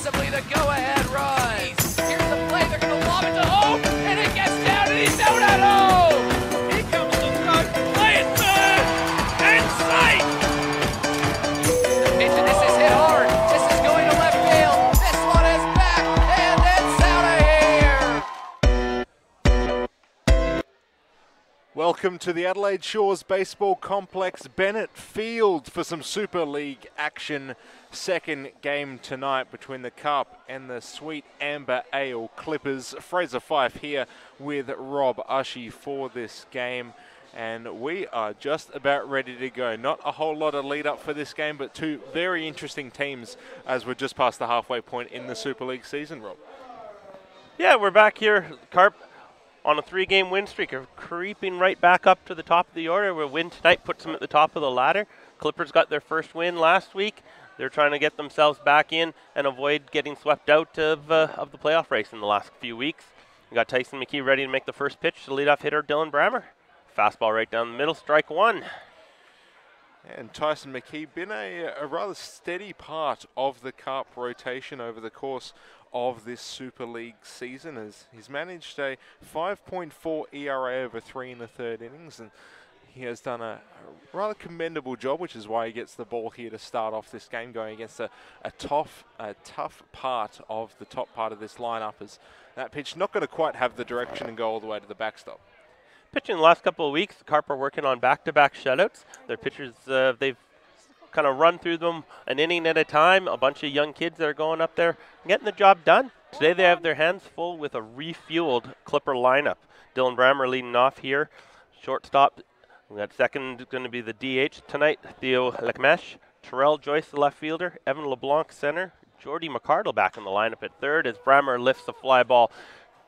possibly the go-ahead run. Here's the play, they're going to lob it to home, and it gets down, and he's out at home. Here comes the throw, play it third, and safe. Pitch, and this is hit hard. This is going to left field. This one is back, and it's out of here. Welcome to the Adelaide Shores Baseball Complex, Bennett Field, for some Super League action. Second game tonight between the Carp and the Sweet Amber Ale Clippers. Fraser Fife here with Rob Ushy for this game, and we are just about ready to go. Not a whole lot of lead up for this game, but two very interesting teams as we're just past the halfway point in the Super League season, Rob. Yeah, we're back here. Carp on a 3-game win streak, are creeping right back up to the top of the order. A win tonight puts them at the top of the ladder. Clippers got their first win last week. They're trying to get themselves back in and avoid getting swept out of the playoff race in the last few weeks. We got Tyson McKee ready to make the first pitch to leadoff hitter Dylan Brammer. Fastball right down the middle, strike one. And Tyson McKee been a rather steady part of the Carp rotation over the course of this Super League season, as he's managed a 5.4 ERA over 3 1/3 innings, and he has done a rather commendable job, which is why he gets the ball here to start off this game, going against a tough part of the top part of this lineup, as that pitch not going to quite have the direction and go all the way to the backstop. Pitching the last couple of weeks, the Carp are working on back-to-back shutouts. Their pitchers, they've kind of run through them an inning at a time. A bunch of young kids that are going up there and getting the job done. Today they have their hands full with a refueled Clipper lineup. Dylan Brammer leading off here. Shortstop, we got second going to be the DH tonight, Theo Lecmesh. Terrell Joyce, the left fielder. Evan LeBlanc, center. Jordy McCardle back in the lineup at third as Brammer lifts the fly ball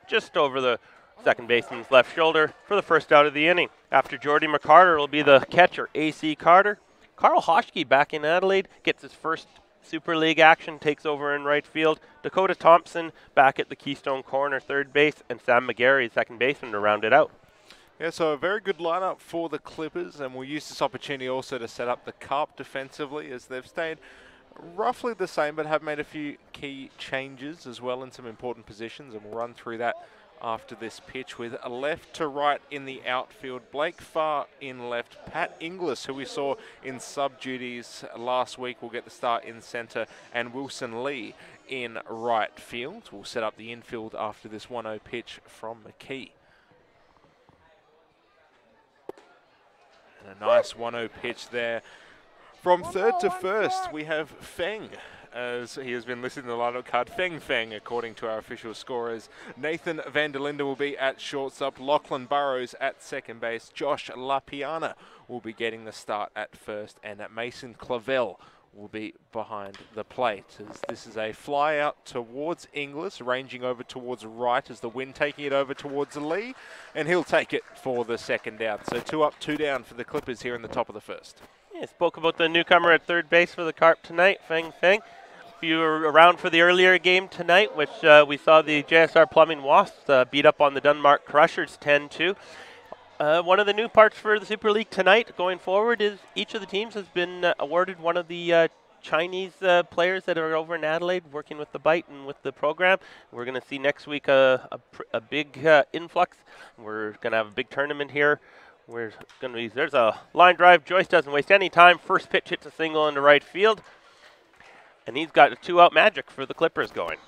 just over the second baseman's left shoulder for the first out of the inning. After Jordy McCarter will be the catcher, A.C. Carter. Carl Hoschke back in Adelaide, gets his first Super League action, takes over in right field. Dakota Thompson back at the Keystone corner, third base, and Sam McGarry, second baseman, to round it out. Yeah, so a very good lineup for the Clippers, and we'll use this opportunity also to set up the Carp defensively, as they've stayed roughly the same but have made a few key changes as well in some important positions, and we'll run through that after this pitch with a left to right in the outfield. Blake Farr in left. Pat Inglis, who we saw in sub-duties last week, will get the start in centre, and Wilson Lee in right field. We'll set up the infield after this 1-0 pitch from McKee. And a nice 1-0 pitch there. From third to first, we have Feng, as he has been listed in the lineup card. Feng, according to our official scorers. Nathan van der Linden will be at shortstop. Lachlan Burrows at second base. Josh Lapiana will be getting the start at first. And Mason Clavel will be behind the plate, as this is a fly out towards Inglis, ranging over towards right as the wind taking it over towards Lee. And he'll take it for the second out. So 2 up, 2 down for the Clippers here in the top of the first. Yeah, spoke about the newcomer at third base for the Carp tonight, Feng. If you were around for the earlier game tonight, which we saw the JSR Plumbing Wasps beat up on the Dunmark Crushers 10-2. One of the new parts for the Super League tonight going forward is each of the teams has been awarded one of the Chinese players that are over in Adelaide working with the Bite and with the program. We're going to see next week a big influx. We're going to have a big tournament here. There's a line drive. Joyce doesn't waste any time. First pitch hits a single into right field. And he's got a 2-out magic for the Clippers going.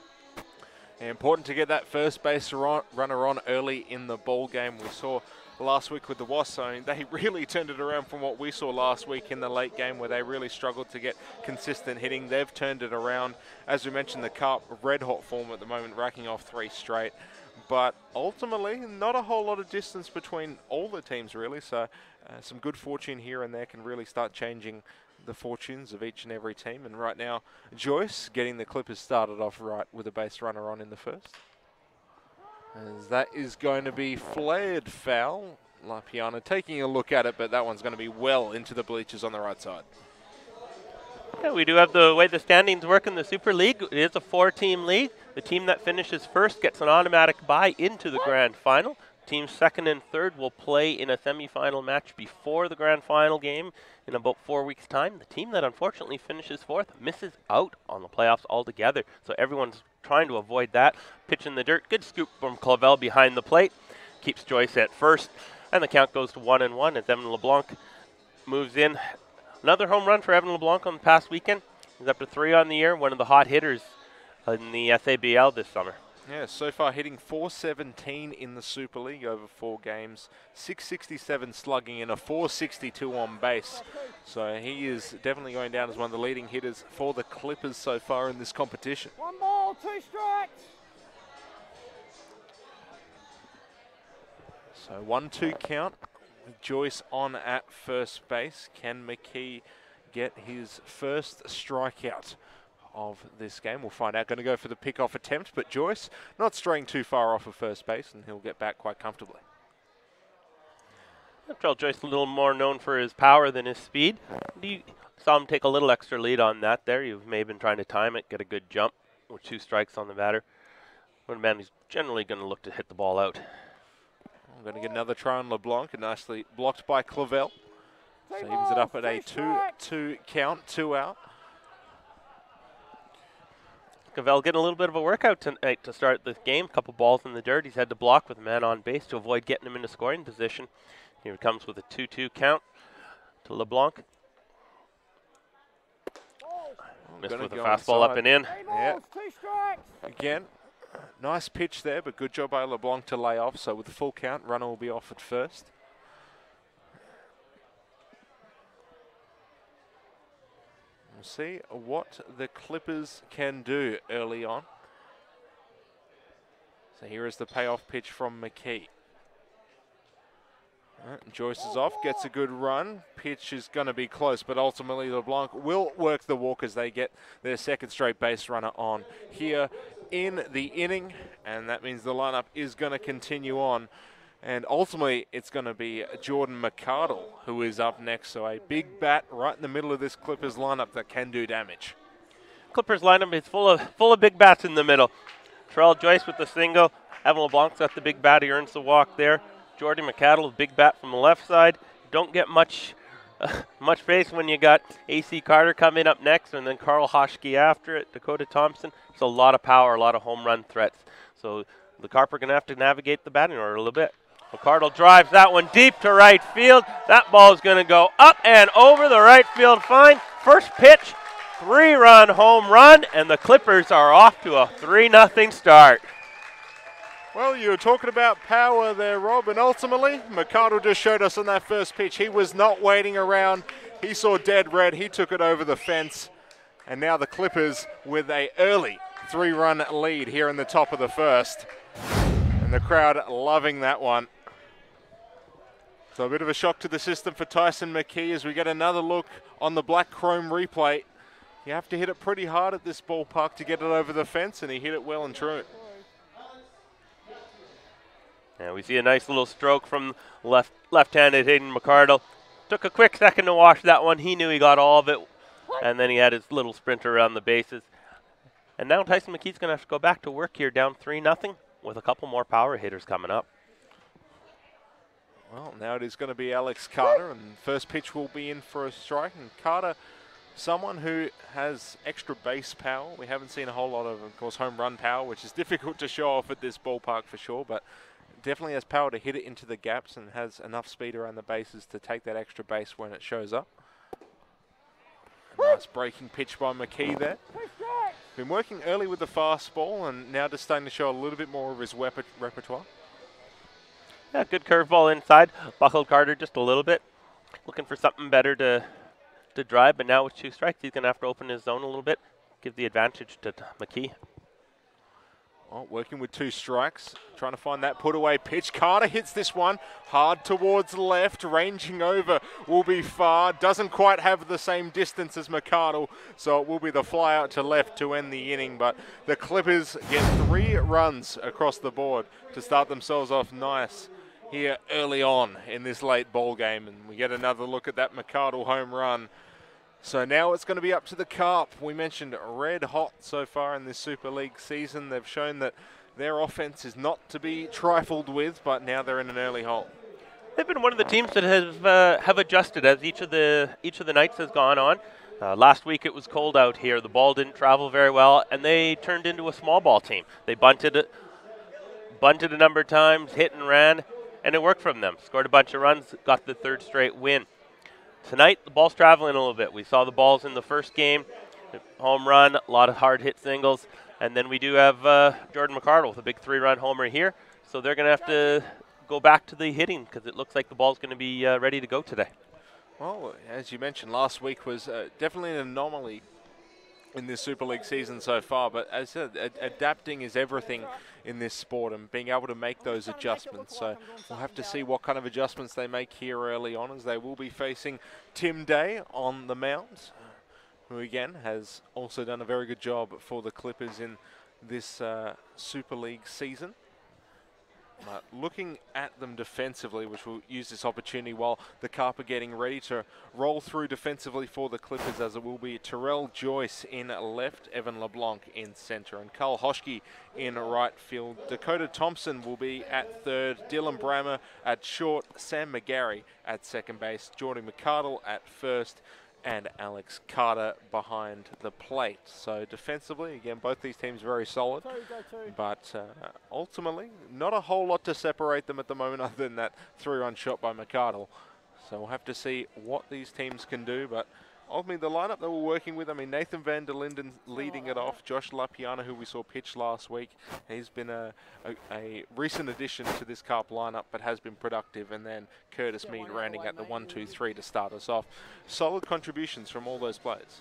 Important to get that first base runner on early in the ball game. We saw last week with the Wasps, so they really turned it around from what we saw last week in the late game, where they really struggled to get consistent hitting. They've turned it around. As we mentioned, the Carp red hot form at the moment, racking off 3 straight. But ultimately, not a whole lot of distance between all the teams, really. So some good fortune here and there can really start changing the fortunes of each and every team. And right now, Joyce getting the Clippers started off right with a base runner on in the first. As that is going to be flared foul. Lapiana taking a look at it, but that one's going to be well into the bleachers on the right side. Yeah, we do have the way the standings work in the Super League. It is a 4-team league. The team that finishes first gets an automatic bye into the grand final. Teams second and third will play in a semifinal match before the grand final game in about 4 weeks' time. The team that unfortunately finishes fourth misses out on the playoffs altogether. So everyone's trying to avoid that. Pitch in the dirt. Good scoop from Clavel behind the plate. Keeps Joyce at first. And the count goes to 1-1 as Evan LeBlanc moves in. Another home run for Evan LeBlanc on the past weekend. He's up to 3 on the year. One of the hot hitters in the SABL this summer. Yeah, so far hitting .417 in the Super League over 4 games, .667 slugging and a .462 on base. So he is definitely going down as one of the leading hitters for the Clippers so far in this competition. 1 ball, 2 strikes. So 1-2 count with Joyce on at first base. Can McKee get his first strikeout of this game? We'll find out. Going to go for the pickoff attempt, but Joyce not straying too far off of first base, and he'll get back quite comfortably. Trell Joyce a little more known for his power than his speed. You saw him take a little extra lead on that there. You may have been trying to time it, get a good jump with 2 strikes on the batter. But a man who's generally going to look to hit the ball out. I'm going to get another try on LeBlanc, and nicely blocked by Clavel. So evens it up at a 2-2 count, 2 out. Clavel getting a little bit of a workout tonight to start this game. A couple balls in the dirt. He's had to block with a man on base to avoid getting him into scoring position. Here it comes with a 2-2 count to LeBlanc. Missed with a fastball up and in. Yeah. Again, nice pitch there, but good job by LeBlanc to lay off. So with the full count, runner will be off at first. We'll see what the Clippers can do early on. So here is the payoff pitch from McKee. Joyce is off, gets a good run. Pitch is going to be close, but ultimately LeBlanc will work the walk as they get their second straight base runner on here in the inning. And that means the lineup is going to continue on. And ultimately, it's going to be Jordan McArdle who is up next. So a big bat right in the middle of this Clippers lineup that can do damage. Clippers lineup is full of big bats in the middle. Terrell Joyce with the single. Evan LeBlanc's got the big bat. He earns the walk there. Jordan McArdle, big bat from the left side. Don't get much space when you got A.C. Carter coming up next, and then Carl Hoschke after it. Dakota Thompson. It's a lot of power, a lot of home run threats. So the Carp are going to have to navigate the batting order a little bit. McArdle drives that one deep to right field. That ball is going to go up and over the right field fine. First pitch, 3-run home run, and the Clippers are off to a 3-0 start. Well, you were talking about power there, Rob, and ultimately, McArdle just showed us on that first pitch. He was not waiting around. He saw dead red. He took it over the fence. And now the Clippers with a early 3-run lead here in the top of the first. And the crowd loving that one. So a bit of a shock to the system for Tyson McKee as we get another look on the black chrome replay. You have to hit it pretty hard at this ballpark to get it over the fence, and he hit it well and true. And we see a nice little stroke from left-handed Hayden McArdle. Took a quick second to wash that one. He knew he got all of it, and then he had his little sprint around the bases. And now Tyson McKee's going to have to go back to work here, down 3-0, with a couple more power hitters coming up. Well, now it is going to be Alex Carter, and first pitch will be in for a strike. And Carter, someone who has extra base power. We haven't seen a whole lot of course, home run power, which is difficult to show off at this ballpark for sure, but definitely has power to hit it into the gaps and has enough speed around the bases to take that extra base when it shows up. A nice breaking pitch by McKee there. Been working early with the fastball and now just starting to show a little bit more of his repertoire. Yeah, good curveball inside. Buckled Carter just a little bit. Looking for something better to drive, but now with 2 strikes, he's going to have to open his zone a little bit, give the advantage to McKee. Well, working with 2 strikes, trying to find that put-away pitch. Carter hits this one hard towards left, ranging over, will be far. Doesn't quite have the same distance as McArdle, so it will be the fly out to left to end the inning. But the Clippers get 3 runs across the board to start themselves off nice here early on in this late ball game. And we get another look at that McArdle home run. So now it's going to be up to the Carp. We mentioned red hot so far in this Super League season. They've shown that their offense is not to be trifled with, but now they're in an early hole. They've been one of the teams that have adjusted as each of the nights has gone on. Last week it was cold out here. The ball didn't travel very well, and they turned into a small ball team. They bunted a number of times, hit and ran, and it worked from them. Scored a bunch of runs, got the third straight win. Tonight, the ball's traveling a little bit. We saw the balls in the first game, home run, a lot of hard hit singles, and then we do have Jordan McCardle with a big 3-run homer here. So they're going to have to go back to the hitting because it looks like the ball's going to be ready to go today. Well, as you mentioned, last week was definitely an anomaly in this Super League season so far, but as I said, adapting is everything in this sport and being able to make those adjustments. So we'll have to see what kind of adjustments they make here early on, as they will be facing Tim Day on the mound, who again has also done a very good job for the Clippers in this Super League season. But looking at them defensively, which we'll use this opportunity while the Carp are getting ready to roll through defensively for the Clippers, as it will be Terrell Joyce in left, Evan LeBlanc in center, and Carl Hoschke in right field. Dakota Thompson will be at third, Dylan Brammer at short, Sam McGarry at second base, Jordan McCardle at first, and Alex Carter behind the plate. So defensively, again, both these teams very solid, but ultimately not a whole lot to separate them at the moment other than that 3-run shot by McCardle. So we'll have to see what these teams can do, but ultimately the lineup that we're working with, I mean, Nathan van der Linden leading it off, Josh LaPiana, who we saw pitch last week, he's been a recent addition to this Carp lineup, but has been productive, and then Curtis Mead rounding at the 1-2-3 to start us off. Solid contributions from all those players.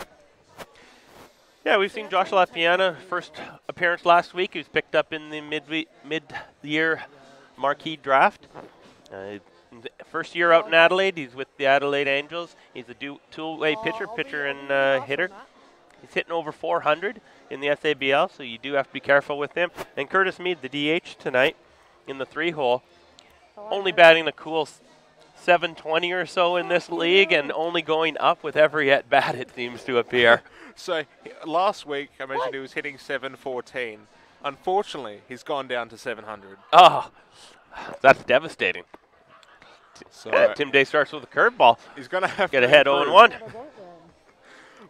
Yeah, we've seen Josh LaPiana, first appearance last week. He was picked up in the mid-year marquee draft. First year out in Adelaide, he's with the Adelaide Angels. He's a two-way pitcher and hitter. He's hitting over 400 in the SABL, so you do have to be careful with him. And Curtis Mead, the DH tonight in the 3-hole, only batting a cool 720 or so in this league, and only going up with every at-bat, it seems to appear. So last week, I mentioned he was hitting 714. Unfortunately, he's gone down to 700. Oh, that's devastating. So Tim Day starts with a curveball. He's going to have get to ahead 0-1.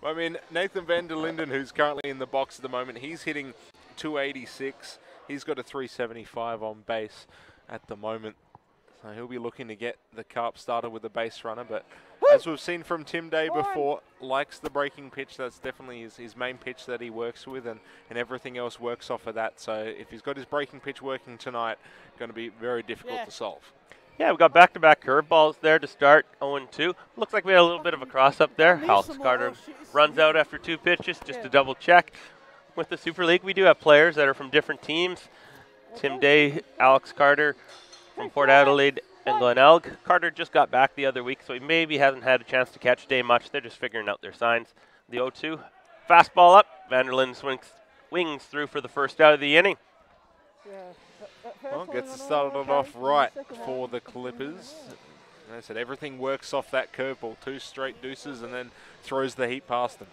I mean, Nathan van der Linden, who's currently in the box at the moment, he's hitting 286. He's got a 375 on base at the moment. So he'll be looking to get the Carp started with a base runner, but as we've seen from Tim Day before, likes the breaking pitch. That's definitely his main pitch that he works with, and everything else works off of that. So if he's got his breaking pitch working tonight, going to be very difficult to solve. Yeah, we've got back-to-back curveballs there to start, 0-2. Looks like we had a little bit of a cross-up there. Alex Carter runs out after 2 pitches just to double-check. With the Super League, we do have players that are from different teams. Tim Day, Alex Carter from Port Adelaide and Glenelg. Carter just got back the other week, so he maybe hasn't had a chance to catch Day much. They're just figuring out their signs. The 0-2, fastball up. Van der Linden swings through for the first out of the inning. Well, gets it started off right for the Clippers. As I said, everything works off that curveball. 2 straight deuces and then throws the heat past them.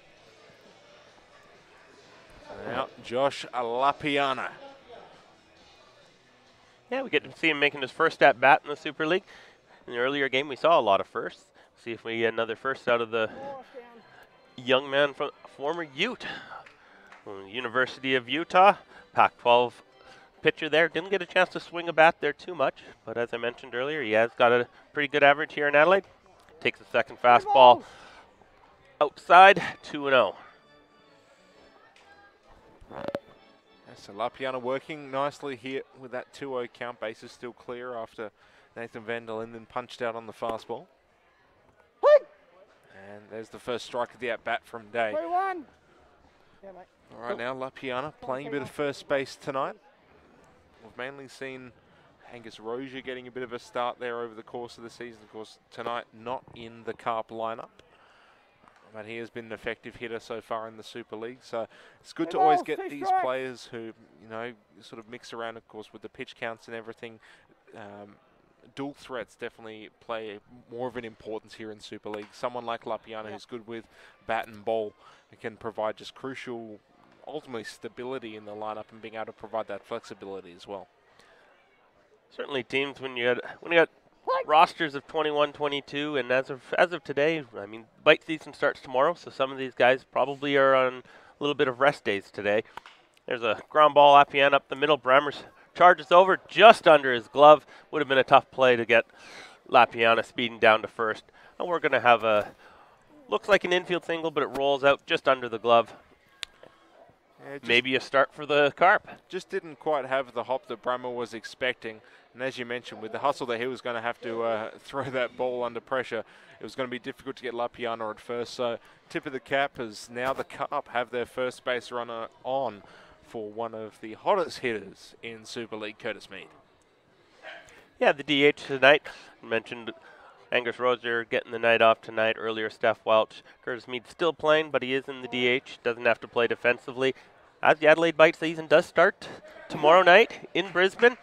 Now, Josh LaPiana. Yeah, we get to see him making his first at-bat in the Super League. In the earlier game, we saw a lot of firsts. See if we get another first out of the young man from former Ute. University of Utah, Pac-12 pitcher there. Didn't get a chance to swing a bat there too much, but as I mentioned earlier, he has got a pretty good average here in Adelaide. Takes the second fastball outside, 2-0. So LaPiana working nicely here with that 2-0 count. Base is still clear after Nathan van der Linden punched out on the fastball. And there's the first strike of the at-bat from Day. All right, now LaPiana playing a bit of first base tonight. We've mainly seen Angus Rozier getting a bit of a start there over the course of the season. Of course, tonight not in the Carp lineup, but he has been an effective hitter so far in the Super League. So it's good to always get these players who, you know, sort of mix around, of course, with the pitch counts and everything. Dual threats definitely play more of an importance here in Super League. Someone like LaPiana, who's good with bat and ball, and can provide just crucial ultimately stability in the lineup and being able to provide that flexibility as well. Certainly teams when you got rosters of 21, 22, and as of today, I mean, bite season starts tomorrow, so some of these guys probably are on a little bit of rest days today. There's a ground ball, Appian up the middle. Bremmers charges over just under his glove. Would have been a tough play to get Lapiana speeding down to first. And we're going to have looks like an infield single, but it rolls out just under the glove. Yeah, Maybe a start for the Carp. Just didn't quite have the hop that Brammer was expecting. And as you mentioned, with the hustle that he was going to have to throw that ball under pressure, it was going to be difficult to get Lapiana at first. So tip of the cap is now the Carp have their first base runner on for one of the hottest hitters in Super League, Curtis Mead. Yeah, the DH tonight. I mentioned Angus Rozier getting the night off tonight. Earlier, Steph Welch. Curtis Mead still playing, but he is in the DH. Doesn't have to play defensively. As the Adelaide Bite season does start tomorrow night in Brisbane,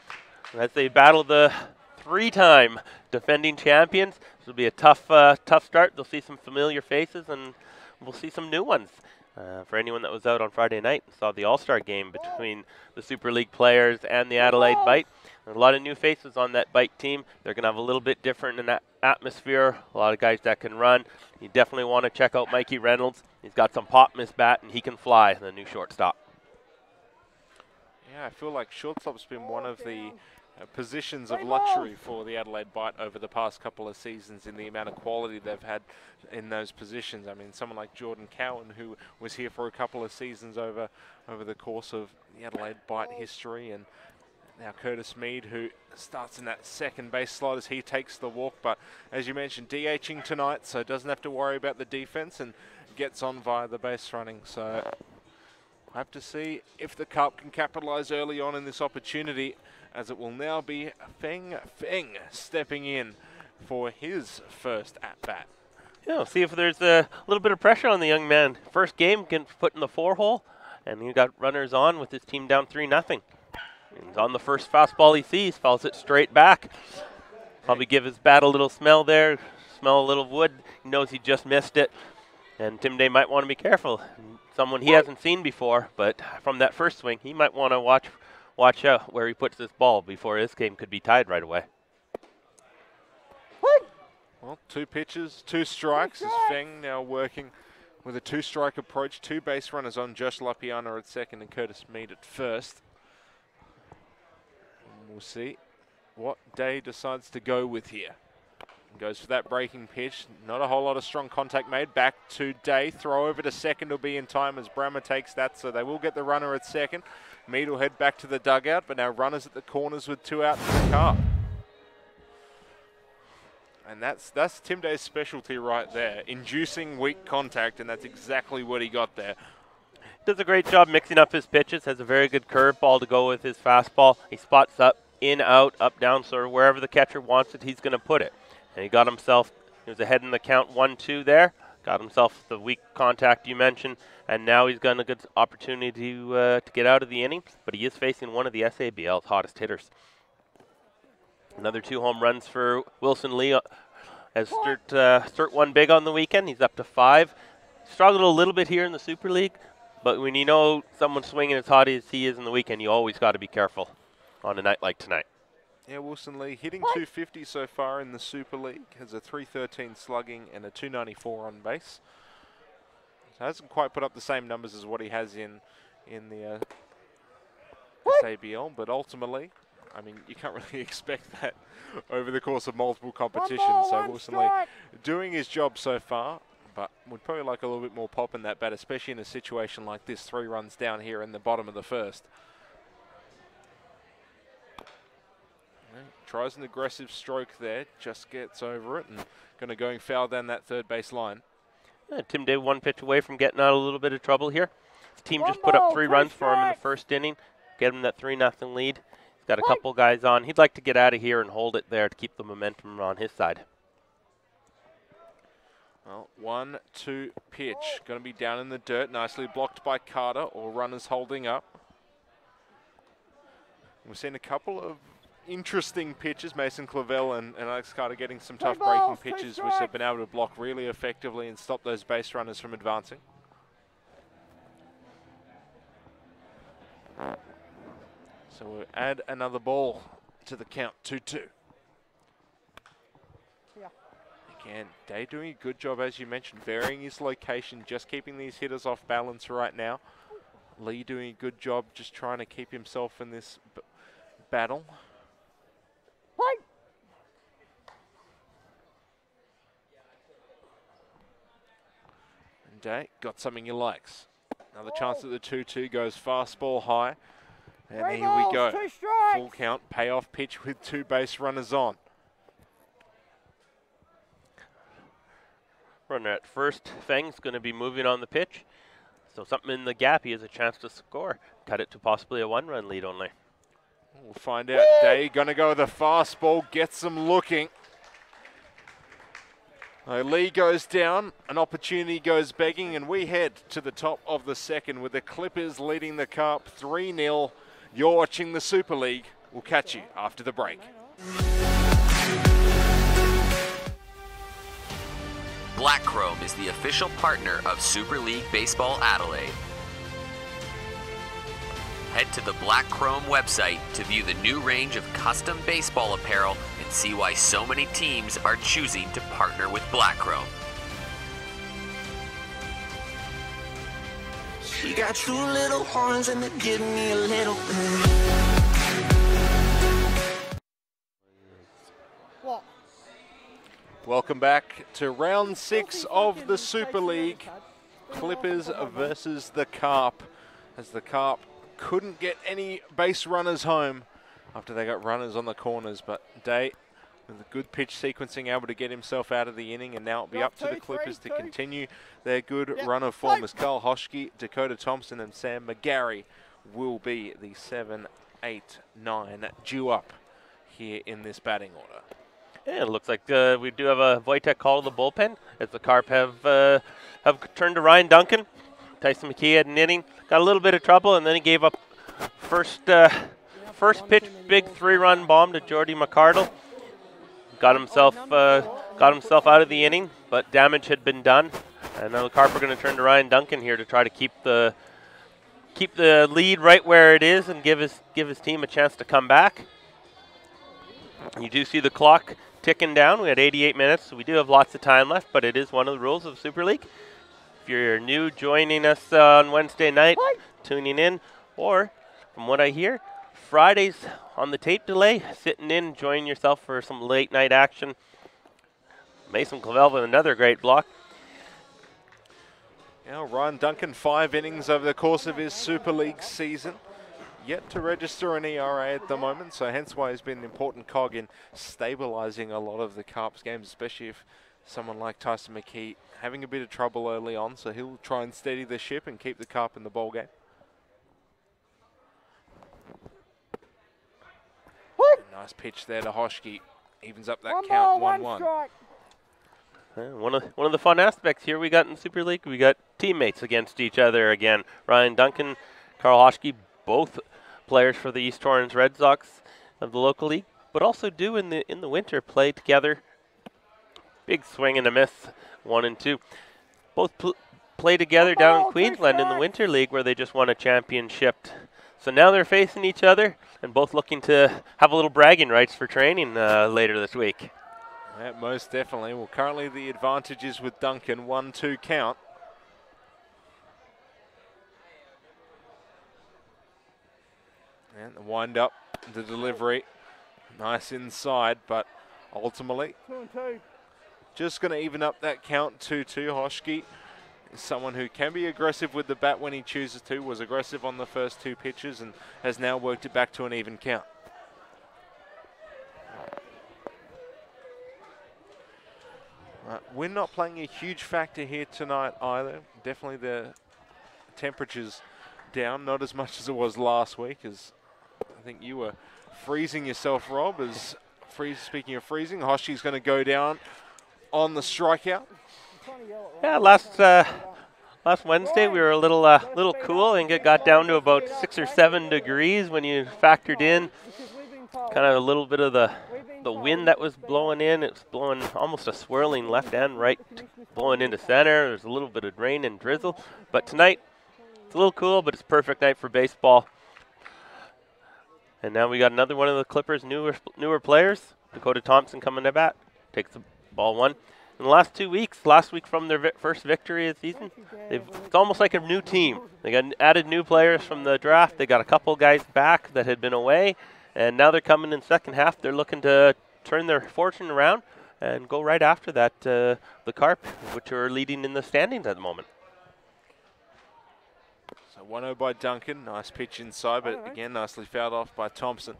as they battle the three-time defending champions. This will be a tough start. They'll see some familiar faces, and we'll see some new ones. For anyone that was out on Friday night and saw the All-Star game between the Super League players and the Adelaide Bite, there's a lot of new faces on that Bite team. They're going to have a little bit different in that atmosphere. A lot of guys that can run. You definitely want to check out Mikey Reynolds. He's got some pop in his bat, and he can fly, the new shortstop. Yeah, I feel like shortstop's been one of the positions of luxury for the Adelaide Bite over the past couple of seasons in the amount of quality they've had in those positions. I mean, someone like Jordan Cowan, who was here for a couple of seasons over the course of the Adelaide Bite history, and now Curtis Mead, who starts in that second base slot as he takes the walk, but as you mentioned, DHing tonight, so doesn't have to worry about the defense and gets on via the base running. So I have to see if the Carp can capitalize early on in this opportunity, as it will now be Feng stepping in for his first at-bat. Yeah, we'll see if there's a little bit of pressure on the young man. First game, getting put in the 4-hole, and he got runners on with his team down 3-0. He's on the first fastball he sees, fouls it straight back. Probably give his bat a little smell there, smell a little wood. He knows he just missed it, and Tim Day might want to be careful. Someone he hasn't seen before, but from that first swing, he might want to watch out where he puts this ball before this game could be tied right away. Well, 2 pitches, 2 strikes, as Feng now working with a 2-strike approach. 2 base runners on, Josh Lapiana at second and Curtis Mead at first. And we'll see what Day decides to go with here. Goes for that breaking pitch. Not a whole lot of strong contact made. Back to Day. Throw over to second will be in time as Brammer takes that, so they will get the runner at second. Mead will head back to the dugout, but now runners at the corners with 2 out for the Carp. And that's Tim Day's specialty right there, inducing weak contact, and that's exactly what he got there. Does a great job mixing up his pitches, has a very good curveball to go with his fastball. He spots up, in, out, up, down, so wherever the catcher wants it, he's going to put it. And he got himself, he was ahead in the count 1-2 there, got himself the weak contact you mentioned, and now he's got a good opportunity to get out of the inning, but he is facing one of the SABL's hottest hitters. Another 2 home runs for Wilson Lee as Sturt won big on the weekend. He's up to 5. Struggled a little bit here in the Super League, but when you know someone's swinging as hot as he is in the weekend, you always got to be careful on a night like tonight. Yeah, Wilson Lee hitting 250 so far in the Super League, has a 313 slugging and a 294 on base. So hasn't quite put up the same numbers as what he has in the SABL, but ultimately, I mean, you can't really expect that over the course of multiple competitions. So Wilson Lee doing his job so far, but would probably like a little bit more pop in that bat, especially in a situation like this, 3 runs down here in the bottom of the first. Tries an aggressive stroke there, just gets over it, and going foul down that third base line. Yeah, Tim Day 1 pitch away from getting out of a little bit of trouble here. His team just put up 3 runs for him in the first inning, get him that 3-0 lead. He's got a couple guys on. He'd like to get out of here and hold it there to keep the momentum on his side. Well, 1-2 pitch, going to be down in the dirt, nicely blocked by Carter, or runners holding up. We've seen a couple of interesting pitches, Mason Clavel and Alex Carter getting some tough breaking pitches, which they've been able to block really effectively and stop those base runners from advancing. So we'll add another ball to the count, 2-2. Again, Day doing a good job, as you mentioned, varying his location, just keeping these hitters off balance right now. Lee doing a good job just trying to keep himself in this battle. And Day got something he likes. Another chance at the 2-2, goes fastball high. And here we go. Full count, payoff pitch with 2 base runners on. Runner at first, Feng's going to be moving on the pitch. So something in the gap, he has a chance to score. Cut it to possibly a 1-run lead only. We'll find out. Day going to go with a fastball, gets them looking. Lee goes down, an opportunity goes begging, and we head to the top of the second with the Clippers leading the Carp 3-0. You're watching the Super League. We'll catch you after the break. Black Chrome is the official partner of Super League Baseball Adelaide. Head to the Black Chrome website to view the new range of custom baseball apparel and see why so many teams are choosing to partner with Black Chrome. She got 2 little horns and they give me a little Welcome back to round 6 of the Super League. Clippers versus the Carp, as the Carp couldn't get any base runners home after they got runners on the corners, but Day with a good pitch sequencing able to get himself out of the inning, and now it'll be up to the Clippers to continue their good run of form as Carl Hoschke, Dakota Thompson and Sam McGarry will be the 7, 8, 9 due up here in this batting order. Yeah, it looks like we do have a Wojtek call to the bullpen as the Carp have turned to Ryan Duncan. Tyson McKee had an inning, got a little bit of trouble, and then he gave up first pitch, big 3-run bomb to Jordy McCardle. Got himself out of the inning, but damage had been done, and now the Carp are going to turn to Ryan Duncan here to try to keep the lead right where it is and give his team a chance to come back. You do see the clock ticking down. We had 88 minutes, so we do have lots of time left, but it is one of the rules of Super League. If you're new joining us on Wednesday night, tuning in, or from what I hear, Fridays on the tape delay, sitting in, enjoying yourself for some late night action. Mason Clavel with another great block. Now Ryan Duncan, 5 innings over the course of his Super League season. Yet to register an ERA at the moment, so hence why he's been an important cog in stabilising a lot of the Carp's games, especially if someone like Tyson McKee having a bit of trouble early on, so he'll try and steady the ship and keep the Carp in the ball game. Nice pitch there to Hoschke, evens up that count, 1-1. One of the fun aspects here we got in Super League, we got teammates against each other again. Ryan Duncan, Carl Hoschke, both players for the East Torrens Red Sox of the local league, but also do in the winter play together. Big swing and a miss, 1 and 2. Both play together down in Queensland in the Winter League, where they just won a championship. So now they're facing each other and both looking to have a little bragging rights for training later this week. Yeah, most definitely. Well, currently the advantage is with Duncan, 1-2 count. And the wind up, the delivery, nice inside, but ultimately just going to even up that count, 2-2. Hoschke is someone who can be aggressive with the bat when he chooses to, was aggressive on the first 2 pitches and has now worked it back to an even count. We're not playing a huge factor here tonight either. Definitely the temperature's down, not as much as it was last week, as I think you were freezing yourself, Rob. As speaking of freezing, Hoschke's going to go down on the strikeout. Yeah, last Wednesday we were a little cool, and it got down to about 6 or 7 degrees when you factored in kind of a little bit of the wind that was blowing in. It's blowing almost a swirling left and right, blowing into center. There's a little bit of rain and drizzle, but tonight it's a little cool, but it's a perfect night for baseball. And now we got another one of the Clippers' newer players. Dakota Thompson coming to bat. Takes the ball one. In the last 2 weeks, last week from their first victory of the season, it's almost like a new team. They got added new players from the draft. They got a couple guys back that had been away. And now they're coming in second half. They're looking to turn their fortune around and go right after that, the Carp, which are leading in the standings at the moment. So 1-0 by Duncan. Nice pitch inside, but again, nicely fouled off by Thompson.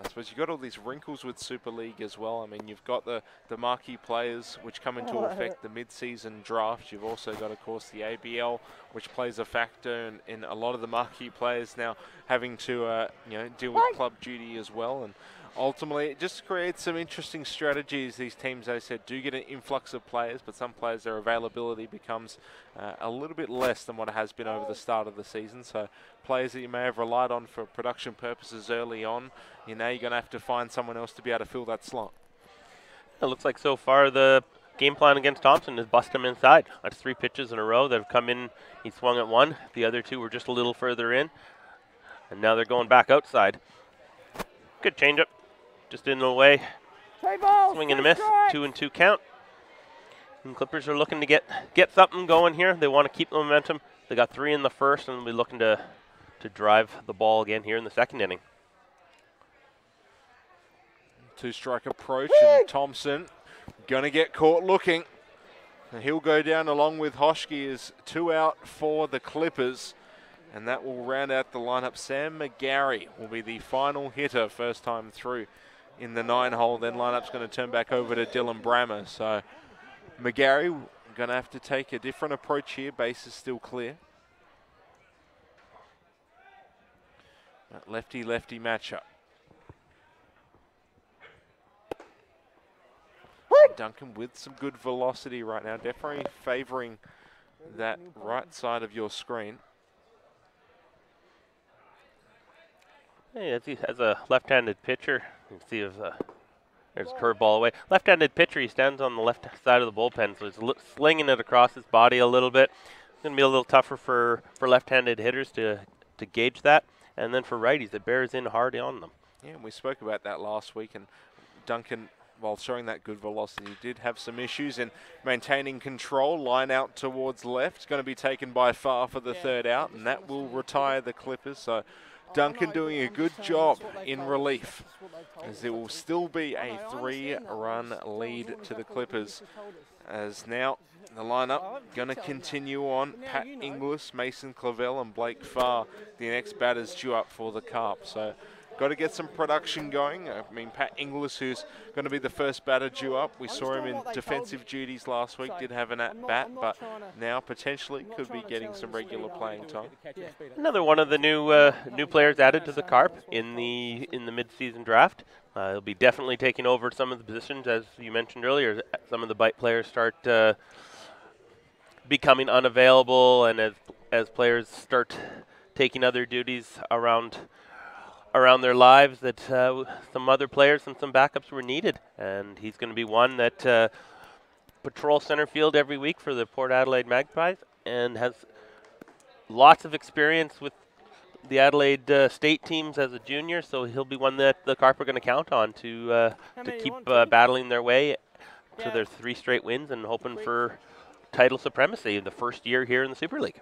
I suppose you've got all these wrinkles with Super League as well. I mean, you've got the marquee players which come into effect the mid-season draft. You've also got, of course, the ABL, which plays a factor in a lot of the marquee players now having to deal with club duty as well. And ultimately, it just creates some interesting strategies. These teams, as I said, do get an influx of players, but some players, their availability becomes a little bit less than what it has been over the start of the season. So players that you may have relied on for production purposes early on, you're going to have to find someone else to be able to fill that slot. It looks like so far the game plan against Thompson is bust him inside. That's 3 pitches in a row that have come in. He swung at one. The other 2 were just a little further in. And now they're going back outside. Good changeup. Just in the way. Swing and a miss. 2-2 count. And Clippers are looking to get something going here. They want to keep the momentum. They got 3 in the first, and they'll be looking to drive the ball again here in the second inning. 2-strike approach, and Thompson going to get caught looking. And he'll go down along with Hoschke as 2 out for the Clippers. And that will round out the lineup. Sam McGarry will be the final hitter, first time through in the 9-hole. Then lineup's going to turn back over to Dylan Brammer. So McGarry going to have to take a different approach here. Base is still clear. Lefty-lefty matchup. Duncan with some good velocity right now. Definitely favouring that right side of your screen. Hey, as a left-handed pitcher, you can see if there's a curveball away. Left-handed pitcher, he stands on the left side of the bullpen, so he's slinging it across his body a little bit. It's going to be a little tougher for left-handed hitters to gauge that. And then for righties, it bears in hard on them. Yeah, we spoke about that last week, and Duncan, while showing that good velocity, did have some issues in maintaining control. Line out towards left. It's going to be taken by Far for the 3rd out, and that will retire the Clippers. So Duncan doing a good job in relief, as there will still be a 3-run lead to the Clippers. As now the lineup going to continue on. Pat Inglis, Mason Clavel, and Blake Farr, the next batters due up for the Carp. So got to get some production going. I mean, Pat Inglis, who's going to be the first batter due up. We saw him in defensive duties last week, did have an at-bat, but now potentially could be getting some regular playing time. Another one of the new players added to the Carp in the mid-season draft. He'll be definitely taking over some of the positions, as you mentioned earlier. Some of the bite players start becoming unavailable, and as players start taking other duties around their lives, that some other players and some backups were needed. And he's going to be one that patrols center field every week for the Port Adelaide Magpies and has lots of experience with the Adelaide state teams as a junior, so he'll be one that the Carp are going to count on to keep battling their way to their 3 straight wins and hoping for title supremacy the first year here in the Super League.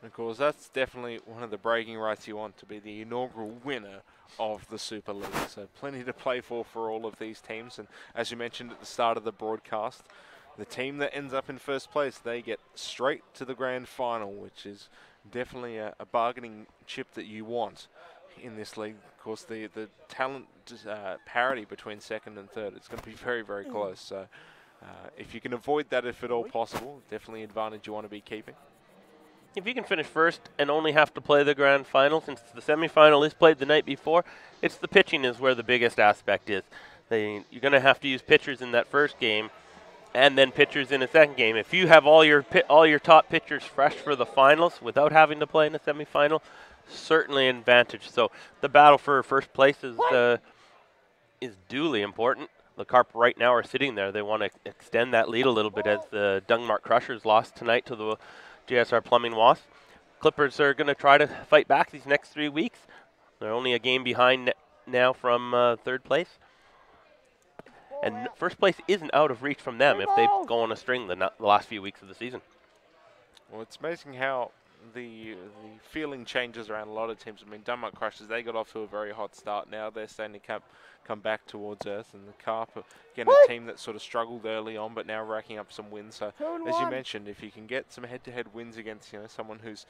Of course, that's definitely one of the bragging rights you want, to be the inaugural winner of the Super League. So plenty to play for all of these teams. And as you mentioned at the start of the broadcast, the team that ends up in first place, they get straight to the grand final, which is definitely a bargaining chip that you want in this league. Of course, the talent parity between second and third, it's going to be very, very close. So if you can avoid that, if at all possible, definitely an advantage you want to be keeping. If you can finish first and only have to play the grand final, since the semifinal is played the night before, it's the pitching is where the biggest aspect is. You're going to have to use pitchers in that first game and then pitchers in a second game. If you have all your top pitchers fresh for the finals without having to play in a semifinal, certainly an advantage. So the battle for first place is duly important. The Carp right now are sitting there. They want to extend that lead a little bit, as the Dungmark Crushers lost tonight to the JSR Plumbing Wasps. Clippers are going to try to fight back these next 3 weeks. They're only a game behind now from third place. And first place isn't out of reach from them if they go on a string the last few weeks of the season. Well, it's amazing how the feeling changes around a lot of teams. I mean, Dunmont Crushers, they got off to a very hot start. Now they're starting to come back towards earth. And the Carp, again, a team that sort of struggled early on, but now racking up some wins. So, as you mentioned, if you can get some head-to-head wins against, you know, someone who's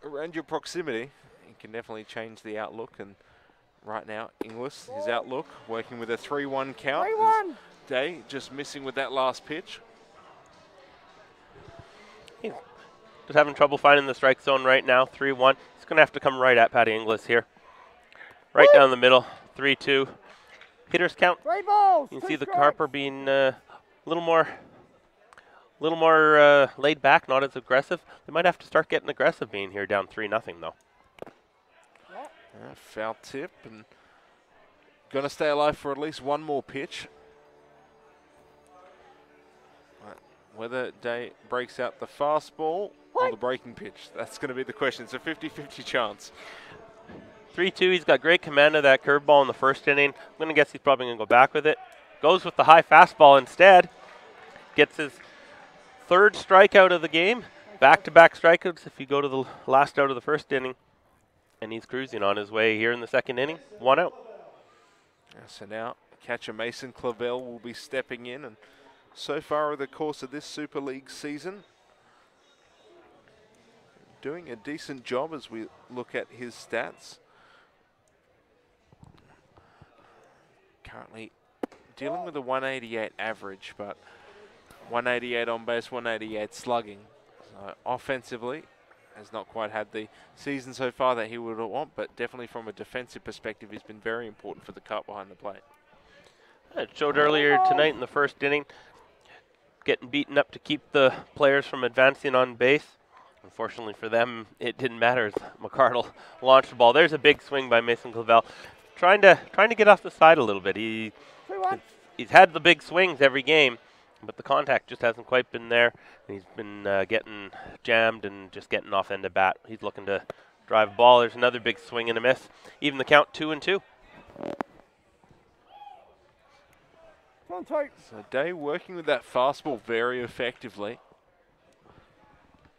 around your proximity, it can definitely change the outlook. And right now, Inglis, his outlook, working with a 3-1 count. 3-1. Day just missing with that last pitch. He's just having trouble finding the strike zone right now. 3-1. He's going to have to come right at Patty Inglis here. Right down the middle. 3-2. Hitters count. 3 balls. You can 2 see the strikes. Carp are being a little more laid back, not as aggressive. They might have to start getting aggressive being here down 3-0 though. Foul tip, and going to stay alive for at least one more pitch. Right. Whether Day breaks out the fastball or the breaking pitch, that's going to be the question. It's a 50-50 chance. 3-2, he's got great command of that curveball in the first inning. I'm going to guess he's probably going to go back with it. Goes with the high fastball instead. Gets his third strikeout of the game. Back-to-back strikeouts if you go to the last out of the first inning. And he's cruising on his way here in the second inning. 1 out. So now catcher Mason Clavel will be stepping in, and so far over the course of this Super League season, doing a decent job as we look at his stats. Currently dealing with a 188 average, but 188 on base, 188 slugging. So offensively, has not quite had the season so far that he would want, but definitely from a defensive perspective, he's been very important for the Carp behind the plate. It showed earlier tonight in the first inning, getting beaten up to keep the players from advancing on base. Unfortunately for them, it didn't matter as McCardle launched the ball. There's a big swing by Mason Clavel, trying to get off the side a little bit. He's had the big swings every game, but the contact just hasn't quite been there. He's been getting jammed and just getting off end of bat. He's looking to drive a ball. There's another big swing and a miss. Even the count 2-2. So Day working with that fastball very effectively.